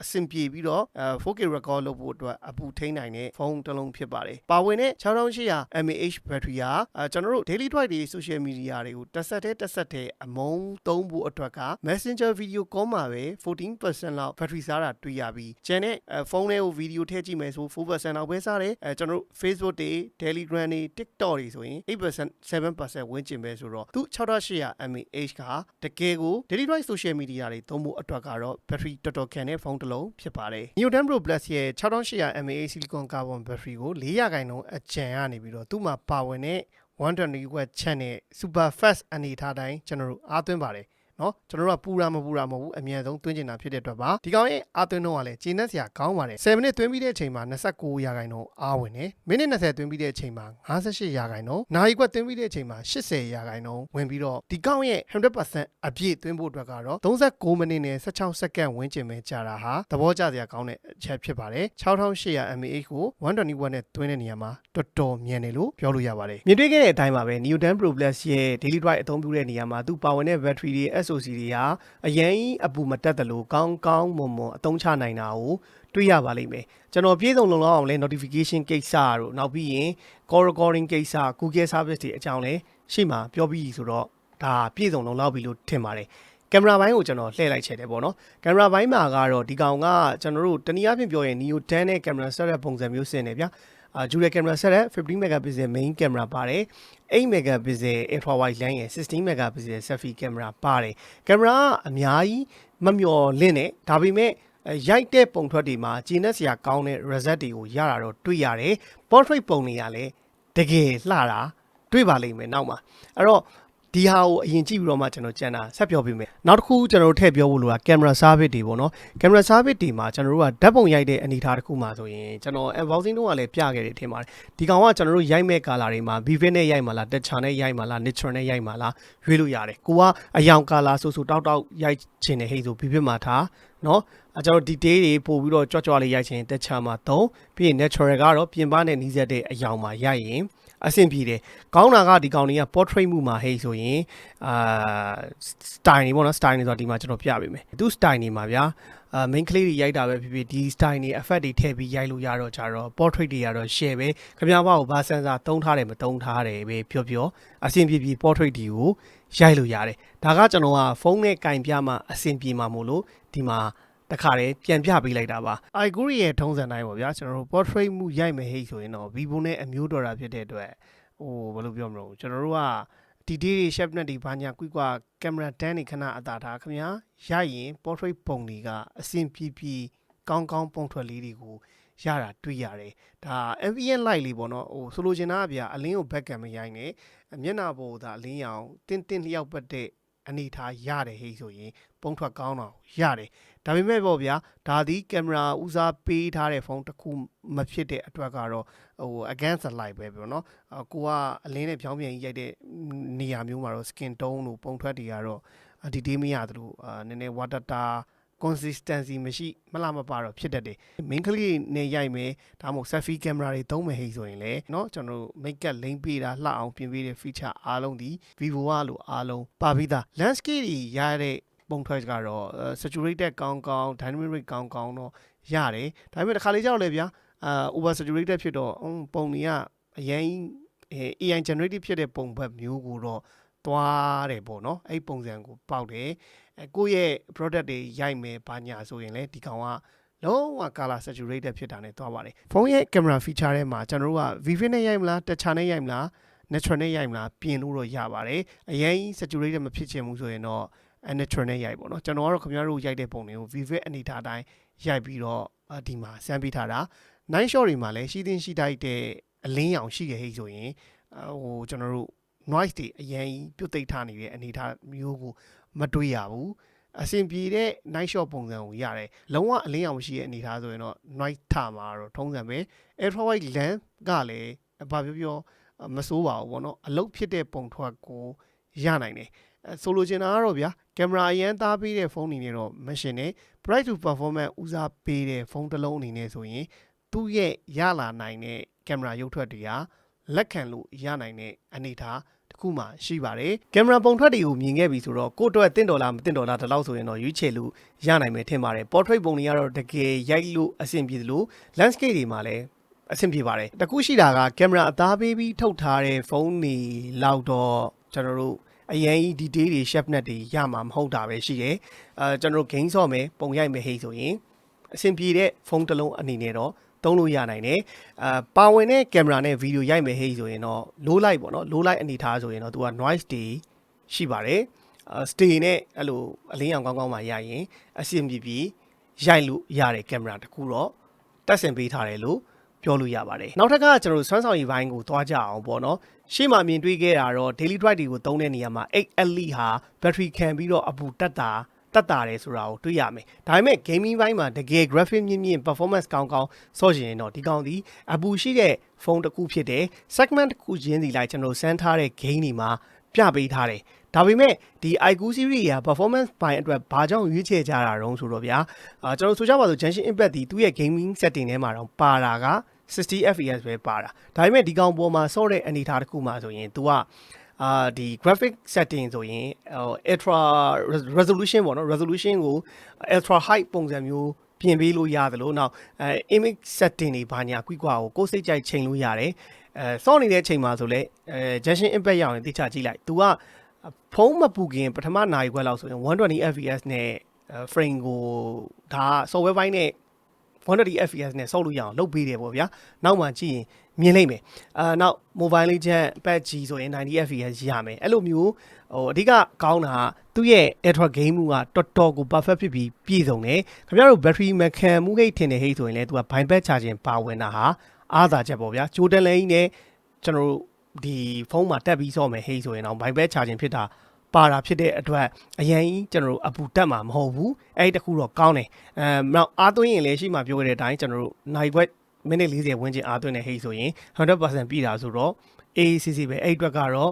အဆင်ပြေပြီးတော့4K record လုပ်ဖို့အတွက်အပူထိန်းနိုင်တဲ့ဖုန်းတစ်လုံးဖြစ်ပါတယ်ပါဝင်တဲ့6800 mAh battery ဟာကျွန်တော်တို့ daily drive တွေ social media တွေကိုတက်ဆက်တဲ့အမုန်းသုံးဖို့အတွက်က Messenger video call မှာပဲ 14% လောက် battery စားတာတွေ့ရပြီးကျန်တဲ့ဖုန်းလေးကို video ထည့်ကြည့်မယ်ဆို 4% လောက်ပဲစားတယ်ကျွန်တော်တို့ Facebook တွေ Telegram တွေ TikTok တွေဆိုရင် 8% 7% ဝန်းကျင်ပဲဆိုတော့သူ6800 mAh ကတကယ်ကို daily drive social media တွေသုံးဖို့အတွက်ကတော့ battery တော်တော်ခံတဲ့ဖုန်းတစ်လုံးဖြစ်ပါတယ် Neo 10 Pro Plus ရဲ့6800 mAh silicon carbon battery ကို4ရာခိုင်နှုန်းအကျန်ရနေပြီးတော့သူ့မှာပါဝင်တဲ့120W channel super fast အနေထားတိုင်းကျွန်တော်တို့အားသွင်းပါတယ်နော်ကျွန်တော်တို့ကပူရာမပူရာမဟုတ်ဘူးအမြန်ဆုံးသွင်းချင်တာဖြစ်တဲ့အတွက်ပါဒီကောင်ရဲ့အားသွင်းတော့ကလည်းကျေနပ်စရာကောင်းပါတယ်7မိနစ်သွင်းပြီးတဲ့အချိန်မှာ29ရာခိုင်နှုန်းအားဝင်တယ်မိနစ်20သွင်းပြီးတဲ့အချိန်မှာ58ရာခိုင်နှုန်းနာရီခွက်သွင်းပြီးတဲ့အချိန်မှာ80ရာခိုင်နှုန်းဝင်ပြီးတော့ဒီကောင်ရဲ့ 100% အပြည့်သွင်းဖို့အတွက်ကတော့39မိနစ်နဲ့16စက္ကန့်ဝန်းကျင်ပဲကြာတာဟာသဘောကျစရာကောင်းတဲ့အချက်ဖြစ်ပါတယ်6800 mAh ကို120Wနဲ့သွင်းတဲ့နေရာမှာတော်တော်မြန်တယ်လို့ပြောလို့ရပါတယ်မြင်တွေ့ခဲ့တဲ့အတိုင်းပါပဲ Neo 10 Pro Plus ရဲ့ daily drive အသုံးပြုတဲ့နေရာမှာသူပါဝင်တဲ့ battery တွေSOC တွေဟာအရင်အပူမတက်တယ်လို့ကောင်းမွန်အသုံးချနိုင်တာကိုတွေ့ရပါလိမ့်မယ်ကျွန်တော်ပြေဆုံးလုံလောက်အောင်လဲ notification ကိစ္စတို့နောက်ပြီးရင် call recording ကိစ္စ Google service တွေအကြောင်းလဲရှေ့မှာပြောပြီးဆိုတော့ဒါပြေဆုံးလုံလောက်ပြီလို့ထင်ပါတယ်ကင်မရာဘိုင်းကိုကျွန်တော်လှည့်လိုက်ချက်တယ်ပေါ့နော်ကင်မရာဘိုင်းမှာကတော့ဒီကောင်ကကျွန်တော်တို့တနည်းအားဖြင့်ပြောရင် Neo 10နဲ့ကင်မရာဆက်တဲ့ပုံစံမျိုးဆင်တယ်ဗျာdual camera ဆက်တဲ့15 megapixel main camera ပါတယ်8 megapixel ultra wide lens ရဲ့16 megapixel selfie camera ပါတယ်ကင်မရာအများကြီးမမျော်လင့်နဲ့ဒါပေမဲ့ရိုက်တဲ့ပုံထွက်တွေမှာကျေနပ်စရာကောင်းတဲ့ result တွေကိုရတာတော့တွေ့ရတယ် portrait ပုံတွေကလည်းတကယ်လှတာတွေ့ပါလိမ့်မယ်နောက်မှာအဲ့တော့ဒီဟာကိုအရင်ကြည့်ပြီးတော့မှကျွန်တော်ကြံတာဆက်ပြောပြမယ်နောက်တစ်ခုကျွန်တော်တို့ထည့်ပြောဖို့လိုတာကင်မရာ service တွေပေါ့နော်ကင်မရာ service တွေမှာကျွန်တော်တို့ကဓာတ်ပုံရိုက်တဲ့အနေအထားတစ်ခုမှာဆိုရင်ကျွန်တော် unboxing တော့လည်းပြခဲ့တယ်ထင်ပါတယ်ဒီကောင်ကကျွန်တော်တို့ရိုက်မဲ့ color တွေမှာ vivid နဲ့ရိုက်မှာလား texture နဲ့ရိုက်မှာလား natural နဲ့ရိုက်မှာလားရွေးလို့ရတယ်ကိုကအယောင် color ဆိုတောက်ရိုက်ချင်တဲ့ဟိတ်ဆို vivid မှာထားနော်ကျွန်တော် detail တွေပို့ပြီးတော့ကြွလေးရိုက်ချင် texture မှာ3ပြီးရင် natural ကတော့ပြင်ပနဲ့နီးစပ်တဲ့အယောင်မှာရိုက်ရင်အဆင်ပြေတယ်ကောင်းတာကဒီကောင်တွေက portrait မှုမှာဟဲ့ဆိုရင် style တွေပေါ့နော် style တွေဆိုတော့ဒီမှာကျွန်တော်ပြပေးမယ်သူ style တွေမှာဗျာmain ကလေးတွေရိုက်တာပဲဖြစ်ဖြစ်ဒီ style တွေ effect တွေထည့်ပြီးရိုက်လို့ရတော့ကြတော့ portrait တွေကတော့ share ပဲခင်ဗျားဘာကိုဘာ sensor သုံးထားတယ်မသုံးထားတယ်ပဲပြောအဆင်ပြေ portrait တွေကိုရိုက်လို့ရတယ်ဒါကကျွန်တော်ကဖုန်းနဲ့ကင်ပြမှအဆင်ပြေမှာမို့လို့ဒီမှာတခါတည်းပြန်ပြပေးလိုက်တာပါ iQOO ရဲ့ထုံးစံတိုင်းပေါ့ဗျာကျွန်တော်တို့ portrait မှုရိုက်မယ်ဟိဆိုရင်တော့ Vivo နဲ့အမျိုးတော်တာဖြစ်တဲ့အတွက်ဘယ်လိုပြောမလို့ကျွန်တော်တို့ကဒီဒီ shape နဲ့ဒီဘာညာကွိကွာကင်မရာတန်းနေခဏအသာထားခင်ဗျာရရင် portrait ပုံတွေကအဆင်ပြေကောင်းပုံထွက်လေးတွေကိုရတာတွေ့ရတယ်ဒါ ambient light လေးပေါ့နော်ဆိုလိုချင်တာကဗျာအလင်းကို backcam မရိုင်းနဲ့မျက်နှာပေါ်သာအလင်းရောင်တင်းလျောက်ပတ်တဲ့အနေထားရတယ်ဟိဆိုရင်ပုံထွက်ကောင်းတော့ရတယ်ဒါပေမဲ့ပေါ့ဗျာဒါဒီကင်မရာဦးစားပေးထားတဲ့ဖုန်းတစ်ခုမဖြစ်တဲ့အတွက်ကတော့against the light ပဲပြောနော်ကိုကအလင်းနဲ့ဖြောင်းပြန်ရိုက်တဲ့နေရာမျိုးမှာတော့ skin tone လို့ပုံထွက်တွေကတော့ဒီတေးမရသလိုနည်းနည်း water consistency မရှိမလားမပါတော့ဖြစ်တတ်တယ် main ကလေးနဲ့ရိုက်မယ်ဒါမှမဟုတ် selfie camera တွေသုံးမယ်ဟိဆိုရင်လည်းเนาะကျွန်တော်တို့ make up လိမ့်ပေးတာလှအောင်ပြင်ပေးတဲ့ feature အားလုံးဒီ Vivo ကလို့အားလုံးပါပြီးသား landscape တွေရတဲ့ပုံထွက်ကတော့ saturated ကောင်း dynamic rate ကောင်းတော့ရတယ်ဒါပေမဲ့တစ်ခါလေကြောက်လဲဗျာover saturated ဖြစ်တော့ပုံတွေကအရင် AI generative ဖြစ်တဲ့ပုံဖက်မျိုးကိုတော့သွားတယ်ပေါ့နော်အဲ့ပုံစံကိုပေါက်တယ်ကိုယ့်ရဲ့ product တွေရိုက်မယ်ဘာညာဆိုရင်လည်းဒီကောင်ကလုံးဝ color saturated ဖြစ်တာနဲ့သွားပါတယ်ဖုန်းရဲ့ camera feature ထဲမှာကျွန်တော်တို့က vivid နဲ့ရိုက်မလား touch နဲ့ရိုက်မလား natural နဲ့ရိုက်မလားပြင်လို့တော့ရပါတယ်အရင် saturated မဖြစ်ချင်ဘူးဆိုရင်တော့ natural နဲ့ရိုက်ပေါ့နော်ကျွန်တော်ကတော့ခင်ဗျားတို့ရိုက်တဲ့ပုံတွေကို vivid အနေထားတိုင်းရိုက်ပြီးတော့ဒီမှာစမ်းပေးထားတာ night shot တွေမှာလည်းရှိသင့်ရှိထိုက်တဲ့အလင်းရောင်ရှိခဲ့ဟိဆိုရင်ကျွန်တော်တို့ noise တွေအရင်ပြုတ်သိမ်းထားနေတဲ့အနေထားမျိုးကိုမတွေ့ရဘူးအဆင်ပြေတဲ့ night shot ပုံစံကိုရတယ်လုံးဝအလင်းရောင်မရှိတဲ့အနေထားဆိုရင်တော့ noise ထားမှာတော့ထုံးစံပဲ ultra wide lens ကလည်းဘာပြောမစိုးပါဘူးပေါ့နော်အလုတ်ဖြစ်တဲ့ပုံထွက်ကိုရနိုင်တယ်ဆိုလိုချင်တာကတော့ဗျာကင်မရာအရန်သားပေးတဲ့ဖုန်းအနေနဲ့တော့မရှင်နဲ့ bright to performance ဦးစားပေးတဲ့ဖုန်းတစ်လုံးအနေနဲ့ဆိုရင်သူ့ရဲ့ရလာနိုင်တဲ့ကင်မရာရုပ်ထွက်တွေကလက်ခံလို့ရနိုင်တဲ့အနေအထားတစ်ခုမှရှိပါတယ်ကင်မရာပုံထွက်တွေကိုမြင်ခဲ့ပြီဆိုတော့ကိုယ့်အတွက်တင့်တော်လားမတင့်တော်လားဒီလောက်ဆိုရင်တော့ရွေးချယ်လို့ရနိုင်မယ်ထင်ပါတယ် portrait ပုံတွေကတော့တကယ်ရိုက်လို့အဆင်ပြေသလို landscape တွေမှာလည်းအဆင်ပြေပါတယ်တခုရှိတာကကင်မရာအသားပေးပြီးထုတ်ထားတဲ့ဖုန်းတွေလောက်တော့ကျွန်တော်တို့အရင် detail တွေ sharpness တွေရမှာမဟုတ်တာပဲရှိတယ်ကျွန်တော်တို့ gain ဆော့မယ်ပုံရိုက်မယ်ဟိဆိုရင်အဆင်ပြေတဲ့ဖုန်းတစ်လုံးအနေနဲ့တော့သုံးလို့ရနိုင်တယ်ပါဝင်တဲ့ကင်မရာနဲ့ဗီဒီယိုရိုက်မယ်ဟိဆိုရင်တော့ low light ပေါ့နော် low light အနေထားဆိုရင်တော့သူက noise တွေရှိပါတယ်stay နဲ့အဲ့လိုအလင်းရောင်ကောင်းကောင်းမှရရင်အဆင်ပြေပြေရိုက်လို့ရတဲ့ကင်မရာတစ်ခုတော့တက်ဆင်ပေးထားတယ်လို့ပြောလို့ရပါတယ်နောက်ထပ်ကကျွန်တော်တို့စွမ်းဆောင်ရည်ပိုင်းကိုသွားကြအောင်ပေါ့နော်ရှေ့မှာမြင်တွေ့ခဲ့တာတော့ daily drive တွေကိုသုံးတဲ့နေရာမှာ 8L ဟာ battery ခံပြီးတော့အပူတက်တာတယ်ဆိုတာကိုတွေ့ရမယ်ဒါပေမဲ့ gaming ဘိုင်းမှာတကယ် graphic မြင့် performance ကောင်းဆော့ချင်ရင်တော့ဒီကောင်ဒီအပူရှိတဲ့ဖုန်းတစ်ခုဖြစ်တဲ့ segment တစ်ခုချင်းစီလိုက်ကျွန်တော်စမ်းထားတဲ့ game တွေမှာပြပေးထားတယ်ဒါပေမဲ့ဒီ iQOO series က performance ဘိုင်းအတွက်ဘာကြောင့်ရွေးချယ်ကြတာတုံးဆိုတော့ဗျာကျွန်တော်ဆိုကြပါစို့ Genshin Impact ဒီသူ့ရဲ့ gaming setting ထဲမှာတော့ပါတာက60 fps ပဲပါတာဒါပေမဲ့ဒီကောင်ပေါ်မှာဆော့တဲ့အနေထားတစ်ခုမှာဆိုရင် तू ကဒီ graphic setting ဆိုရင်ultra resolution ပေါ့နော် resolution ကို ultra high ပုံစံမျိုးပြင်ပေးလို့ရတယ်လို့နောက်image setting တွေဘာညာကွိကွာကိုစိတ်ကြိုက်ချိန်လို့ရတယ်ဆော့နေတဲ့ချိန်မှာဆိုလဲ Genshin Impact ရောက်ရင်တိကျကြည့်လိုက် तू ကဖုန်းမပူခင်ပထမနာရီခွဲလောက်ဆိုရင်120 fps နဲ့ frame ကိုဒါ software ဘိုင်းနဲ့120 fps နဲ့ဆော့လို့ရအောင်လုပ်ပေးတယ်ပေါ့ဗျာနောက်မှကြည့်ရင်မြင်လိမ့်မယ်နောက် Mobile Legends PUBG ဆိုရင်90 fps ရမယ်အဲ့လိုမျိုးအဓိကကောင်းတာကသူ့ရဲ့ ultra game မှုကတော်တော်ကို perfect ဖြစ်ပြီးပြည့်စုံတယ်ခင်ဗျားတို့ battery မခံမှုဟိတ်ထင်တဲ့ဟိတ်ဆိုရင်လည်းသူက bypass charging ပါဝင်တာဟာအားသာချက်ပေါ့ဗျာဂျိုးတန်လဲကြီးနဲ့ကျွန်တော်တို့ဒီဖုန်းမှာတက်ပြီးဆော့မယ်ဟိတ်ဆိုရင်တော့ bypass charging ဖြစ်တာပါတာဖြစ်တဲ့အတွက်အရင်ကျွန်တော်တို့အပူတက်မှာမဟုတ်ဘူးအဲ့ဒီတခုတော့ကောင်းတယ်နောက်အားသွင်းရင်လည်းရှိမှပြောခဲ့တဲ့အတိုင်းကျွန်တော်တို့နိုင်ခွက်မိနစ်40ဝန်းကျင်အားသွင်းတဲ့ဟိတ်ဆိုရင် 100% ပြည့်တာဆိုတော့ AACC ပဲအဲ့အတွက်ကတော့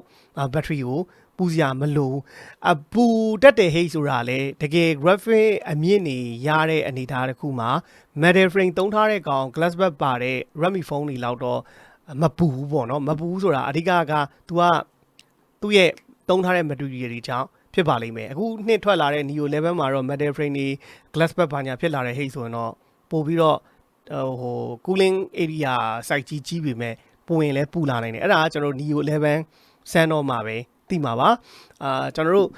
ဘက်ထရီကိုပူစရာမလိုအပူတက်တဲ့ဟိတ်ဆိုတာလေတကယ် graphic အမြင့်နေရတဲ့အနေအထားတစ်ခုမှာ metal frame သုံးထားတဲ့ကောင် glass back ပါတဲ့ Redmi phone တွေလောက်တော့မပူဘူးပေါ့နော်မပူဘူးဆိုတာအဓိကက तू ကသူ့ရဲ့သုံးထားတဲ့ material တွေကြောင့်ဖြစ်ပါလိမ့်မယ်အခုနှစ်ထွက်လာတဲ့ Neo 11မှာတော့ metal frame တွေ glass back ဘာညာဖြစ်လာတဲ့ဟိတ်ဆိုရင်တော့ပို့ပြီးတော့cooling area site ကြီးပေမဲ့ပုံရင်လဲပူလာနိုင်တယ်အဲ့ဒါကကျွန်တော် Neo 11 ဆန်းတော့မှာပဲသိမှာပါကျွန်တော်တို့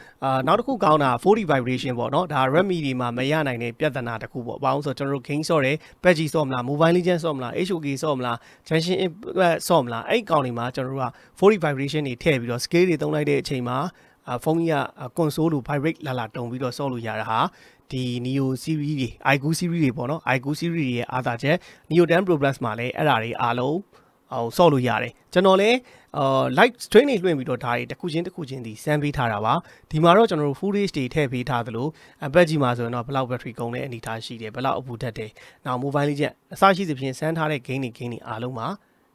နောက်တစ်ခုကောင်းတာ40 vibration ပေါ့နော်ဒါ Redmi တွေမှာမရနိုင်တဲ့ပြဿနာတစ်ခုပေါ့ဘာလို့ဆိုတော့ကျွန်တော်တို့ game ဆော့တယ် PUBG ဆော့မလား Mobile Legends ဆော့မလား HOK ဆော့မလား Genshin Impact ဆော့မလားအဲ့ကောင်တွေမှာကျွန်တော်တို့က40 vibration တွေထည့်ပြီးတော့ scale တွေသုံးလိုက်တဲ့အချိန်မှာဖုန်းကြီးက console လို့ vibrate လာတုံပြီးတော့ဆော့လို့ရတာဟာဒီ Neo series တွေ iQOO series တွေပေါ့နော် iQOO series တွေရဲ့အားသာချက် Neo 10 Pro Plus မှာလည်းအဲ့ဒါတွေအားလုံးဆော့လို့ရတယ်ကျွန်တော်လည်းlive stream တွေလွှင့်ပြီးတော့ဒါတွေတစ်ခုချင်းဒီစမ်းပေးထားတာပါဒီမှာတော့ကျွန်တော်တို့ full HD ထည့်ပေးထားသလိုပတ်ကြီးမှာဆိုရင်တော့ဘယ်လောက် battery ကုန်တဲ့အနေအထားရှိတယ်ဘယ်လောက်အပူဓာတ်တယ်နောက် mobile လေးချက်အစရှိသဖြင့်စမ်းထားတဲ့ game တွေအားလုံးမှာ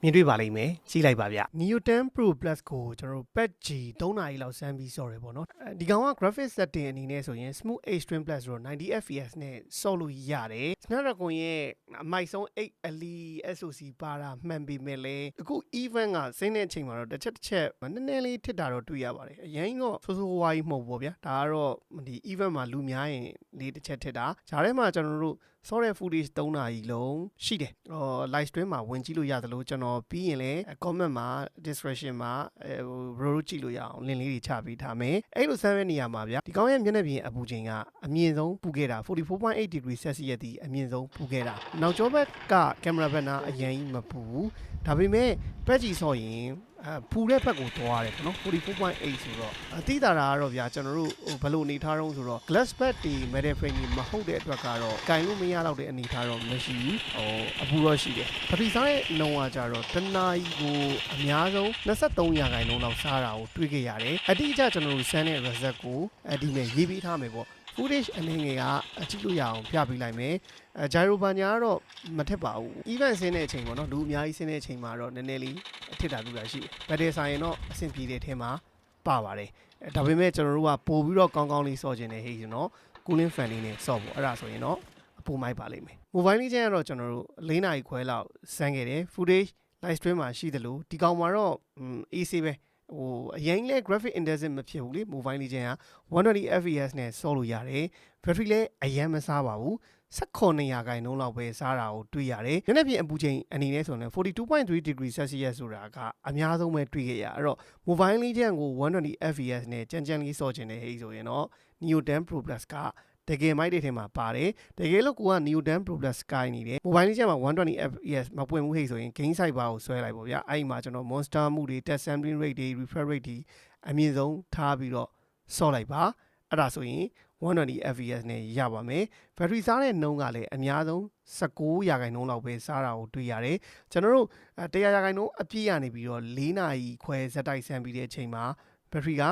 မြင်တွေ့ပါလိမ့်မယ်ကြည့်လိုက်ပါဗျ Neo 10 Pro Plus ကိုကျွန်တော်တို့ PUBG 3နာရီလောက်စမ်းပြီးဆော့ရပေါ့နော်ဒီကောင်က graphic setting အနေနဲ့ဆိုရင် Smooth Extreme Plus ဆိုတော့90 fps နဲ့ဆော့လို့ရတယ် Snapdragon ရဲ့အမိုက်ဆုံး 8Elite SoC ပါတာမှန်ပေမဲ့လည်းအခု event ကစိမ့်တဲ့အချိန်မှာတော့တစ်ချက်နည်းနည်းလေးထစ်တာတော့တွေ့ရပါတယ်အရင်ကဆိုးဝါးကြီးမဟုတ်ဘူးဗျာဒါကတော့ဒီ event မှာလူများရင်လေးတစ်ချက်ထစ်တာဂျားထဲမှာကျွန်တော်တို့ဆော့တဲ့ footage 3နာရီလုံးရှိတယ်live stream မှာဝင်ကြည့်လို့ရသလိုကျွန်တော် တော်ပြီးရင်လည်း comment မှာ description မှာbro ကြည့်လို့ရအောင် link လေးတွေချပေးထားမယ်အဲ့လိုစမ်းတဲ့နေရာမှာဗျာဒီကောင်ရဲ့မျက်နှာပြင်အပူချိန်ကအမြင့်ဆုံးပူခဲ့တာ 44.8 degree Celsius ဒီအမြင့်ဆုံးပူခဲ့တာနောက်ကျောဘက်ကကင်မရာဘက်နာအရင်မပူဘူးဒါပေမဲ့ပက်ကြီးဆော့ရင်ပူတဲ့ဘက်ကိုသွားရတယ်ပေါ့နော် 44.8 ဆိုတော့အတိတာတာကတော့ဗျာကျွန်တော်တို့ဘယ်လိုအနေထားတော့ဆိုတော့ glass pad ဒီ metal frame ကြီးမဟုတ်တဲ့အတွက်ကတော့ကင်လို့မရတော့တဲ့အနေထားတော့မရှိဘူးအပူတော့ရှိတယ်ပထီစားရဲ့နှုံးကကြတော့တနာရီကိုအများဆုံး23ရာခိုင်နှုန်းလောက်စားတာကိုတွေးခဲ့ရတယ်အတိအကျကျွန်တော်တို့စမ်းတဲ့ result ကိုဒီနဲ့ရေးပေးထားမယ်ပေါ့footage အနေငယ်ကအကြည့်လို့ရအောင်ပြပေးလိုက်မယ်ဂျိုင်ရိုဘာညာကတော့မထက်ပါဘူး event ဆင်းတဲ့အချိန်ပေါ့နော်လူအများကြီးဆင်းတဲ့အချိန်မှာတော့နည်းနည်းလေးအထစ်တာပြတာရှိတယ်ဘယ်တဲ့ဆိုင်ရင်တော့အဆင်ပြေတဲ့အထက်မှာပါပါတယ်ဒါပေမဲ့ကျွန်တော်တို့ကပို့ပြီးတော့ကောင်းကောင်းလေးစော့ခြင်းနဲ့ဟေ့ကျွန်တော် cooling fan လေးနဲ့စော့ပေါ့အဲ့ဒါဆိုရင်တော့အပူမိုက်ပါလိမ့်မယ် mobile လေးချင်းကတော့ကျွန်တော်တို့4နာရီခွဲလောက်စမ်းခဲ့တယ် footage live stream မှာရှိတယ်လို့ဒီကောင်မှာတော့ AC ပဲအရင်လဲ graphic intensive မဖြစ်ဘူးလေ mobile လေးချင်းက120 fps နဲ့စော့လို့ရတယ် battery လည်းအရင်မစားပါဘူး18ရာခိုင်နှုန်းလောက်ပဲစားတာကိုတွေ့ရတယ်။ညနေပြင်အပူချိန်အနေနဲ့ဆိုရင် 42.3 degree Celsius ဆိုတာကအများဆုံးပဲတွေ့ခဲ့ရအဲ့တော့ mobile လေးချင်းကို120 fps နဲ့ကြမ်းကြမ်းလေးစော့ချင်တဲ့ဟိဆိုရင်တော့ Neo 10 Pro Plus ကတကယ်မိုက်တဲ့ထဲမှာပါတယ်တကယ်လို့ကိုက Neo 10 Pro Plus Sky နေတယ် mobile လေးချင်းမှာ120 fps မပွင့်ဘူးဟိဆိုရင် game side bar ကိုဆွဲလိုက်ပေါ့ဗျာအဲ့ဒီမှာကျွန်တော် monster မှုတွေ touch sampling rate တွေ refresh rate တွေအမြင့်ဆုံးထားပြီးတော့စော့လိုက်ပါအဲ့ဒါဆိုရင်120 fps နဲ့ရပါမယ် battery စားတဲ့နှုန်းကလည်းအများဆုံး19ရာခိုင်နှုန်းလောက်ပဲစားတာကိုတွေ့ရတယ်ကျွန်တော်တို့100ရာခိုင်နှုန်းအပြည့်ရနေပြီးတော့4နာရီခွဲဇက်တိုက်ဆန်းပြီးတဲ့အချိန်မှာ battery က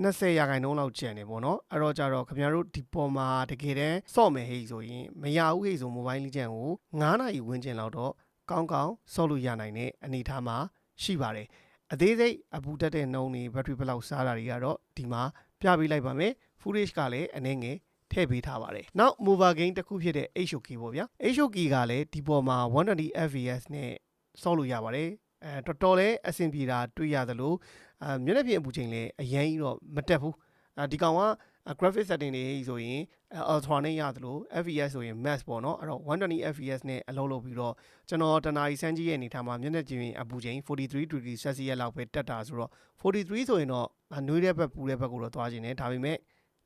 20ရာခိုင်နှုန်းလောက်ကျန်နေပေါ့နော်အဲ့တော့ကြတော့ခင်ဗျားတို့ဒီပေါ်မှာတကယ်တမ်းစော့မယ်ဟိဆိုရင်မရဘူးဟိဆို mobile လေးချန်ကို9နာရီဝန်းကျင်လောက်တော့ကောင်းကောင်းစော့လို့ရနိုင်တဲ့အနေအထားမှာရှိပါတယ်အသေးစိတ်အပူတက်တဲ့နှုန်းတွေ battery ဘယ်လောက်စားတာတွေကတော့ဒီမှာပြပေးလိုက်ပါမယ် footage ကလည်းအနည်းငယ်ထည့်ပေးထားပါတယ်နောက် mobile game တစ်ခုဖြစ်တဲ့ HOK ပေါ့ဗျာ HOK ကလည်းဒီပေါ်မှာ120 fps နဲ့စော့လို့ရပါတယ်တော်တော်လေးအဆင်ပြေတာတွေ့ရသလိုမျက်နှာပြင်အပူချိန်လည်းအရင်ကြီးတော့မတက်ဘူးဒီကောင်က graphic setting တွေဆိုရင် ultra နဲ့ရသလို fps ဆိုရင် max ပေါ့နော်အဲ့တော့120 fps နဲ့အလုပ်လုပ်ပြီးတော့ကျွန်တော်တနာရီစမ်းကြည့်ရဲ့အနေထားမှာမျက်နှာပြင်အပူချိန်43 degree Celsius လောက်ပဲတက်တာဆိုတော့43ဆိုရင်တော့နွေးတဲ့ဘက်ပူတဲ့ဘက်ကိုတော့သွားခြင်းနဲ့ဒါပေမဲ့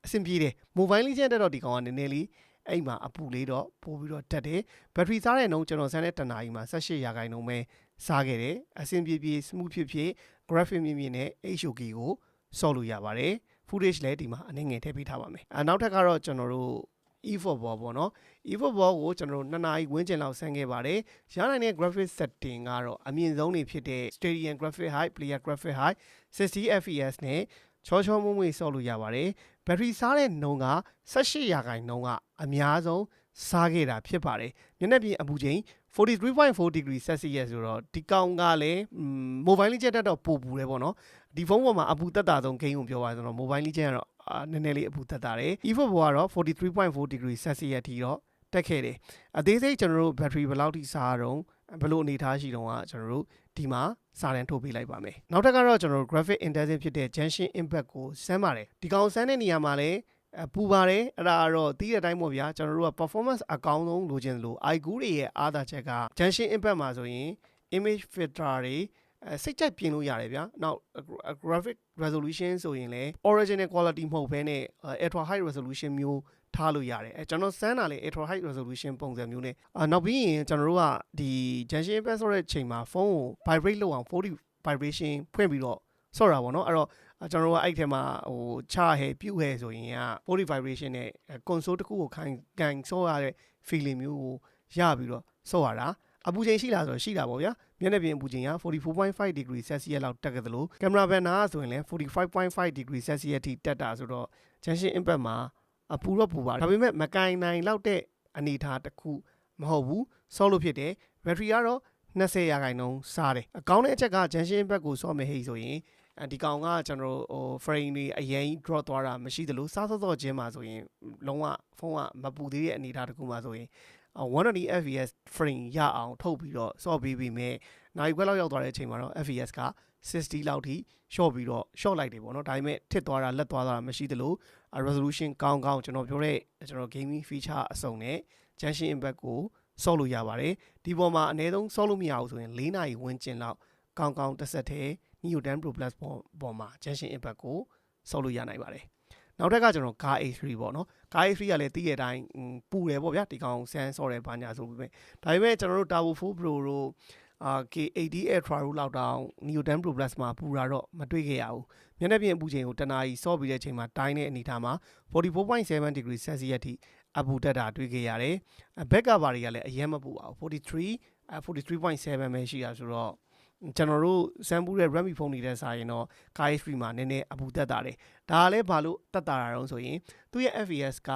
အဆင်ပြေတယ် mobile လေးချင်းတက်တော့ဒီကောင်ကနည်းနည်းလေးအဲ့မှာအပူလေးတော့ပို့ပြီးတော့တက်တယ် battery စားတဲ့နှုန်းကျွန်တော်စမ်းတဲ့တနာရီမှာ18ရာခိုင်နှုန်းပဲစားခဲ့တယ်အဆင်ပြေပြေ smooth ဖြစ် graphic မြင့်မြင့်နဲ့ HOK ကိုစော့လို့ရပါတယ် footage လည်းဒီမှာအနည်းငယ်ထည့်ပေးထားပါမယ်နောက်ထပ်ကတော့ကျွန်တော်တို့ eFootball ပေါ့နော် eFootball ကိုကျွန်တော်တို့2နာရီဝန်းကျင်လောက်ဆန်းခဲ့ပါတယ်ရနိုင်တဲ့ graphic setting ကတော့အမြင့်ဆုံးတွေဖြစ်တဲ့ Stadium graphic high player graphic high 60 fps နဲ့ချောမွေ့မွေ့စော့လို့ရပါတယ်ဘက်ထရီစားတဲ့နှုန်းက18ရာခိုင်နှုန်းကအများဆုံးစားခဲ့တာဖြစ်ပါတယ်မျက်နှာပြင်အပူချိန် 43.4 degree Celsius ဆိုတော့ဒီကောင်ကလည်း mobile လေးချက်တက်တော့ပိုပူတယ်ပေါ့နော်ဒီဖုန်းပေါ်မှာအပူတက်တာဆုံး game ကိုပြောပါဆိုတော့ mobile လေးချက်ကတော့နည်းနည်းလေးအပူတက်တာတယ် eFootball ကတော့ 43.4 degree Celsius ထိတော့တက်ခဲ့တယ်အသေးစိတ်ကျွန်တော်တို့ battery ဘယ်လောက်ထိစားတော့ဘယ်လိုအနေထားရှိတော့ကကျွန်တော်တို့ဒီမှာစာတန်းထုတ်ပေးလိုက်ပါမယ်နောက်ထပ်ကတော့ကျွန်တော်တို့ graphic intensive ဖြစ်တဲ့ Genshin Impact ကိုစမ်းပါတယ်ဒီကောင်စမ်းတဲ့နေရာမှာလည်းပူပါတယ်အဲ့ဒါကတော့တီးတဲ့အတိုင်းပေါ့ဗျာကျွန်တော်တို့က performance အကောင်းဆုံးလိုချင်လို့ iQOO တွေရဲ့အားသာချက်က Genshin Impact မှာဆိုရင် image filter တွေစိတ်ကြိုက်ပြင်လို့ရတယ်ဗျာနောက် graphic resolution ဆိုရင်လည်း original quality မဟုတ်ဘဲနဲ့ ultra high resolution မျိုးထားလို့ရတယ်ကျွန်တော်စမ်းတာလေ ultra high resolution ပုံစံမျိုးနဲ့နောက်ပြီးရင်ကျွန်တော်တို့ကဒီ Genshin Impact ဆိုတဲ့အချိန်မှာဖုန်းကို vibrate လုပ်အောင်40 vibration ဖွင့်ပြီးတော့ဆော့တာပေါ့နော်အဲ့တော့ကျွန်တော်တို့ကအဲ့ထဲမှာချဟဲပြုတ်ဟဲဆိုရင်က40 vibration နဲ့ console တစ်ခုကိုကန်ဆော့ရတဲ့ feeling မျိုးကိုရပြီးတော့ဆော့ရတာအပူချိန်ရှိလားဆိုတော့ရှိတာပေါ့ဗျာမျက်နှာပြင်အပူချိန်က 44.5 degree Celsius လောက်တက်ခဲ့သလိုကင်မရာဘန်နာဆိုရင်လည်း 45.5 degree Celsius ထိတက်တာဆိုတော့ Genshin Impact မှာအပူတော့ပူပါတယ်ဒါပေမဲ့မကင်နိုင်လောက်တဲ့အနေအထားတစ်ခုမဟုတ်ဘူးဆော့လို့ဖြစ်တယ် battery ကတော့20ရာခိုင်နှုန်းစားတယ်အကောင်းတဲ့အချက်က Genshin Impact ကိုဆော့မယ်ဟိဆိုရင်ဒီကောင်ကကျွန်တော်တို့frame တွေအရင် drop သွားတာမရှိသလိုစားစောချင်းမှာဆိုရင်လုံးဝဖုန်းကမပူသေးတဲ့အနေအထားတစ်ခုမှာဆိုရင်120 fps frame ရအောင်ထုတ်ပြီးတော့ဆော့ပေးပြီးမြဲနိုင်ခွဲလောက်ရောက်သွားတဲ့အချိန်မှာတော့ fps က60လောက်ထိ short ပြီးတော့ short လိုက်တယ်ပေါ့နော်ဒါပေမဲ့ထစ်သွားတာလက်သွားတာမရှိသလို resolution ကောင်းကျွန်တော်ပြောတဲ့ကျွန်တော် gaming feature အစုံနဲ့ Genshin Impact ကို ဆော့လို့ရပါတယ်ဒီပေါ်မှာအနည်းဆုံးဆော့လို့မရဘူးဆိုရင်4နာရီဝန်းကျင်လောက်ကောင်းကောင်းတစ်ဆက်တည်း Neo 10 Pro Plus ပေါ်မှာ Junction Impact ကိုဆော့လို့ရနိုင်ပါတယ်နောက်ထပ်ကကျွန်တော် Car A3 ပေါ့နော် Car A3 ကလည်းတည်ရတိုင်းပူတယ်ပေါ့ဗျာဒီကောင်ဆန်းဆော့တယ်ဘာညာဆိုပေမဲ့ဒါပေမဲ့ကျွန်တော်တို့ Turbo 4 Pro တို့ K80 Ultra တို့လောက်တောင် Neo 10 Pro Plus မှာပူတာတော့မတွေ့ခဲ့ရဘူးမျက်နှာပြင်အပူချိန်ကိုတနာရီဆော့ပြီးတဲ့အချိန်မှာတိုင်းတဲ့အနေထားမှာ 44.7 degree Celsius အထိအပူတက်တာတွေ့ခဲ့ရတယ်ဘက်ကဘာတွေကလည်းအရင်မပူပါဘူး43.7 ပဲရှိတာဆိုတော့ကျွန်တော်တို့စမ်းပူးတဲ့ Redmi ဖုန်းတွေနဲ့စာရင်တော့ Car A3 မှာနည်းနည်းအပူတက်တာတယ်ဒါကလည်းဘာလို့တက်တာတုံးဆိုရင်သူ့ရဲ့ FPS က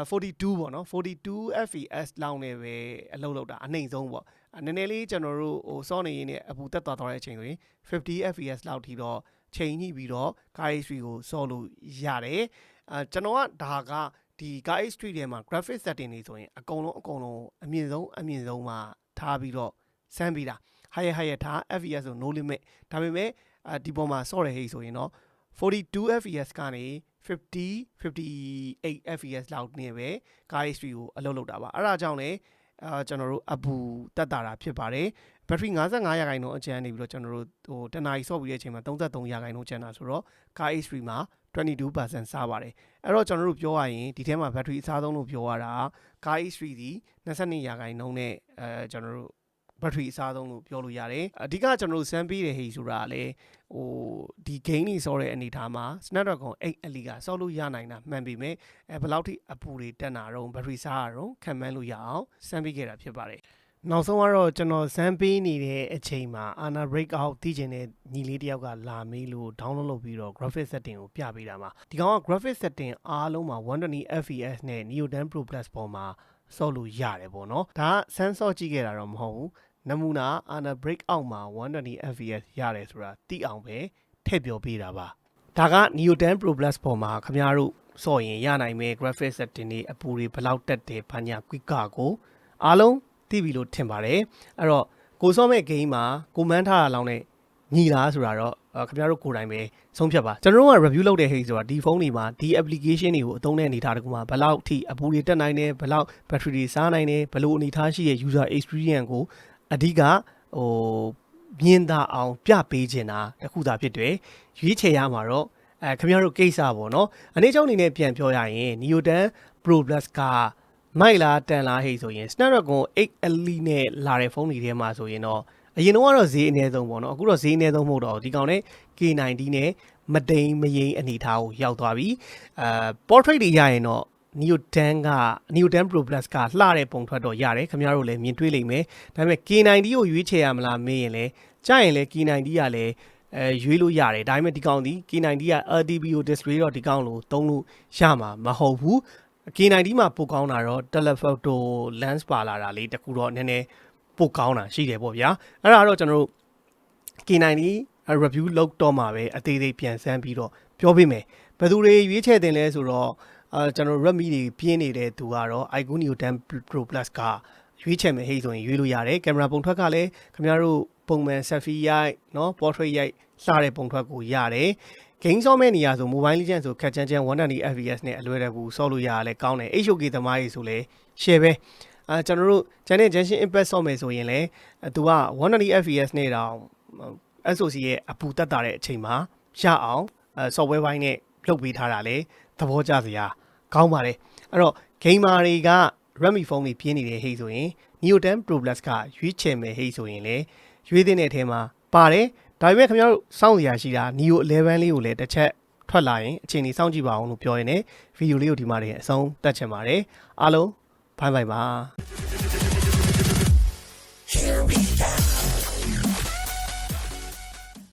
42ပေါ့နော်42 fps လောက်နဲ့ပဲအလုပ်လုပ်တာအနှိမ်ဆုံးပေါ့နည်းနည်းလေးကျွန်တော်တို့ဟိုစောနေရင်းနဲ့အပူတက်သွားတဲ့အချိန်ဆိုရင်50 fps လောက်ထိတော့ချိန်ညှိပြီးတော့ Car A3 ကိုစောလို့ရတယ်ကျွန်တော်ကဒါကဒီ Car A3 ထဲမှာ graphic setting တွေဆိုရင်အကုန်လုံးအမြင့်ဆုံးမှာထားပြီးတော့စမ်းပြီးတာ higher ထား fps ဆို no limit ဒါပေမဲ့ဒီပေါ်မှာစော့ရဟိဆိုရင်တော့42 fps ကနေ58 fps လောက်နဲ့ပဲ Car A3 ကိုအလုပ်လုပ်တာပါအဲ့ဒါကြောင့်လည်းကျွန်တော်တို့အပူတက်တာဖြစ်ပါတယ်ဘက်ထရီ55ရာခိုင်နှုန်းအကျန်းနေပြီးတော့ကျွန်တော်တို့ဟိုတနာရီဆော့ပြီးတဲ့အချိန်မှာ33ရာခိုင်နှုန်းကျန်တာဆိုတော့ Car A3 မှာ 22% စားပါတယ်အဲ့တော့ကျွန်တော်တို့ပြောရရင်ဒီထဲမှာဘက်ထရီအစားဆုံးလို့ပြောရတာ Car A3 ဒီ22ရာခိုင်နှုန်းနဲ့ကျွန်တော်တို့ဘက်ထရီအစားဆုံးလို့ပြောလို့ရတယ်အဓိကကျွန်တော်တို့စမ်းပေးတယ်ဟိဆိုတာလည်းဟိုဒီ gain တွေဆော့တဲ့အနေထားမှာ Snapdragon 8 Elite ကဆော့လို့ရနိုင်တာမှန်ပေမဲ့ဘယ်လောက်ထိအပူတွေတက်တာတော့ဘက်ထရီစားရတော့ခံမှန်းလို့ရအောင်စမ်းပေးခဲ့တာဖြစ်ပါတယ်နောက်ဆုံးကတော့ကျွန်တော်စမ်းပေးနေတဲ့အချိန်မှာ Ana Breakout သိချင်တဲ့ညီလေးတယောက်ကလာမေးလို့ download လုပ်ပြီးတော့ graphic setting ကိုပြပေးတာမှာဒီကောင်က graphic setting အားလုံးမှာ120 fps နဲ့ Neo 10 Pro Plus ပေါ်မှာဆော့လို့ရတယ်ပေါ့နော်ဒါကဆန်းဆော့ကြည့်ခဲ့တာတော့မဟုတ်ဘူးနမူနာ Ana Breakout မှာ120 fps ရတယ်ဆိုတာသိအောင်ပဲထည့်ပြောပေးတာပါဒါက Neo 10 Pro Plus ပေါ်မှာခင်ဗျားတို့ဆော့ရင်ရနိုင်မဲ့ graphic setting တွေအပူတွေဘယ်လောက်တက်တယ်ဘာညာ quick ကိုအားလုံးသိပြီလို့ထင်ပါတယ်အဲ့တော့ကိုစောမဲ့ game မှာကိုမန်းထားတာလောက်နဲ့ညီလားဆိုတာတော့ခင်ဗျားတို့ကိုယ်တိုင်ပဲဆုံးဖြတ်ပါကျွန်တော်တို့က review လုပ်တဲ့ဟိဆိုတာဒီဖုန်းတွေမှာဒီ application တွေကိုအသုံးနဲ့အနေထားတကူမှာဘယ်လောက်ထိအပူတွေတက်နိုင်တယ်ဘယ်လောက် battery တွေစားနိုင်တယ်ဘယ်လိုအနေထားရှိရဲ့ user experience ကိုအဓိကဟိုမြင်သာအောင်ပြပေးချင်တာတခုသာဖြစ်တယ်ရွေးချယ်ရမှာတော့ခင်ဗျားတို့ကိစ္စပေါ့နော်အနေကြောင့်အနေနဲ့ပြန်ပြောရရင် Neo 10 Pro Plus ကမိုက်လားတန်လားဟိဆိုရင် Snapdragon 8 Elite နဲ့လာတဲ့ဖုန်းတွေထဲမှာဆိုရင်တော့အရင်တော့ဈေးအနည်းဆုံးပေါ့နော်အခုတော့ဈေးအနည်းဆုံးမဟုတ်တော့ဒီကောင်နဲ့ K90 နဲ့မတိမ်မယိမ်းအနေထားကိုရောက်သွားပြီportrait တွေရရင်တော့ Neo 10 Pro Plus ကလှတဲ့ပုံထွက်တော့ရတယ်ခင်ဗျားတို့လည်းမြင်တွေ့လိမ့်မယ်ဒါပေမဲ့ K90 ကိုရွေးချယ်ရမလားမေးရင်လည်းကြားရင်လည်း K90 ကလည်းရွေးလို့ရတယ်ဒါပေမဲ့ဒီကောင်ဒီ K90 က LTPO display တော့ဒီကောင်လို့သုံးလို့ရမှာမဟုတ်ဘူးK90 မှာပိုကောင်းတာတော့ telephoto lens ပါလာတာလေးတခုတော့နည်းနည်းပိုကောင်းတာရှိတယ်ပေါ့ဗျာအဲ့ဒါတော့ကျွန်တော်တို့ K90 review လုပ်တော့မှာပဲအသေးသေးပြန်ဆန်းပြီးတော့ပြောပေးမယ်ဘယ်သူတွေရွေးချယ်တင်လဲဆိုတော့ကျွန်တော် Redmi တွေပြင်းနေတဲ့သူကတော့ iQOO Neo 10 Pro Plus ကရွေးချယ်မယ်ဟိဆိုရင်ရွေးလို့ရတယ်ကင်မရာပုံထွက်ကလည်းခင်ဗျားတို့ပုံမှန် selfie ရိုက်เนาะ portrait ရိုက်စတဲ့ပုံထွက်ကိုရတယ်Game ဆော့မဲ့နေရာဆို Mobile Legends ဆိုခက်ချမ်း120 fps နဲ့အလွယ်တကူဆော့လို့ရရလဲကောင်းတယ် HOK သမားကြီးဆိုလဲ share ပဲကျွန်တော်တို့ channel Junction Impact ဆော့မယ်ဆိုရင်လဲသူက120 fps နဲ့တောင် SoC ရဲ့အပူတက်တာတဲ့အချိန်မှာရအောင်software ဘိုင်းနဲ့လုပ်ပေးထားတာလဲသဘောကျစရာကောင်းပါတယ်အဲ့တော့ gamer တွေက Redmi ဖုန်းတွေပြင်းနေတဲ့ဟိဆိုရင် Neo 10 Pro Plus ကရွေးချယ်မယ်ဟိဆိုရင်လဲရွေးတဲ့အထဲမှာပါတယ်ဒါပေမဲ့ခင်ဗျားတို့စောင့်စရာရှိတာ Neo 11လေးကိုလည်းတစ်ချက်ထွက်လာရင်အချိန်ကြီးစောင့်ကြည့်ပါအောင်လို့ပြောရင်းနဲ့ဗီဒီယိုလေးကိုဒီမှာအဆုံးသတ်ချင်ပါတယ်အားလုံးဘိုင်ဘိုင်ပါ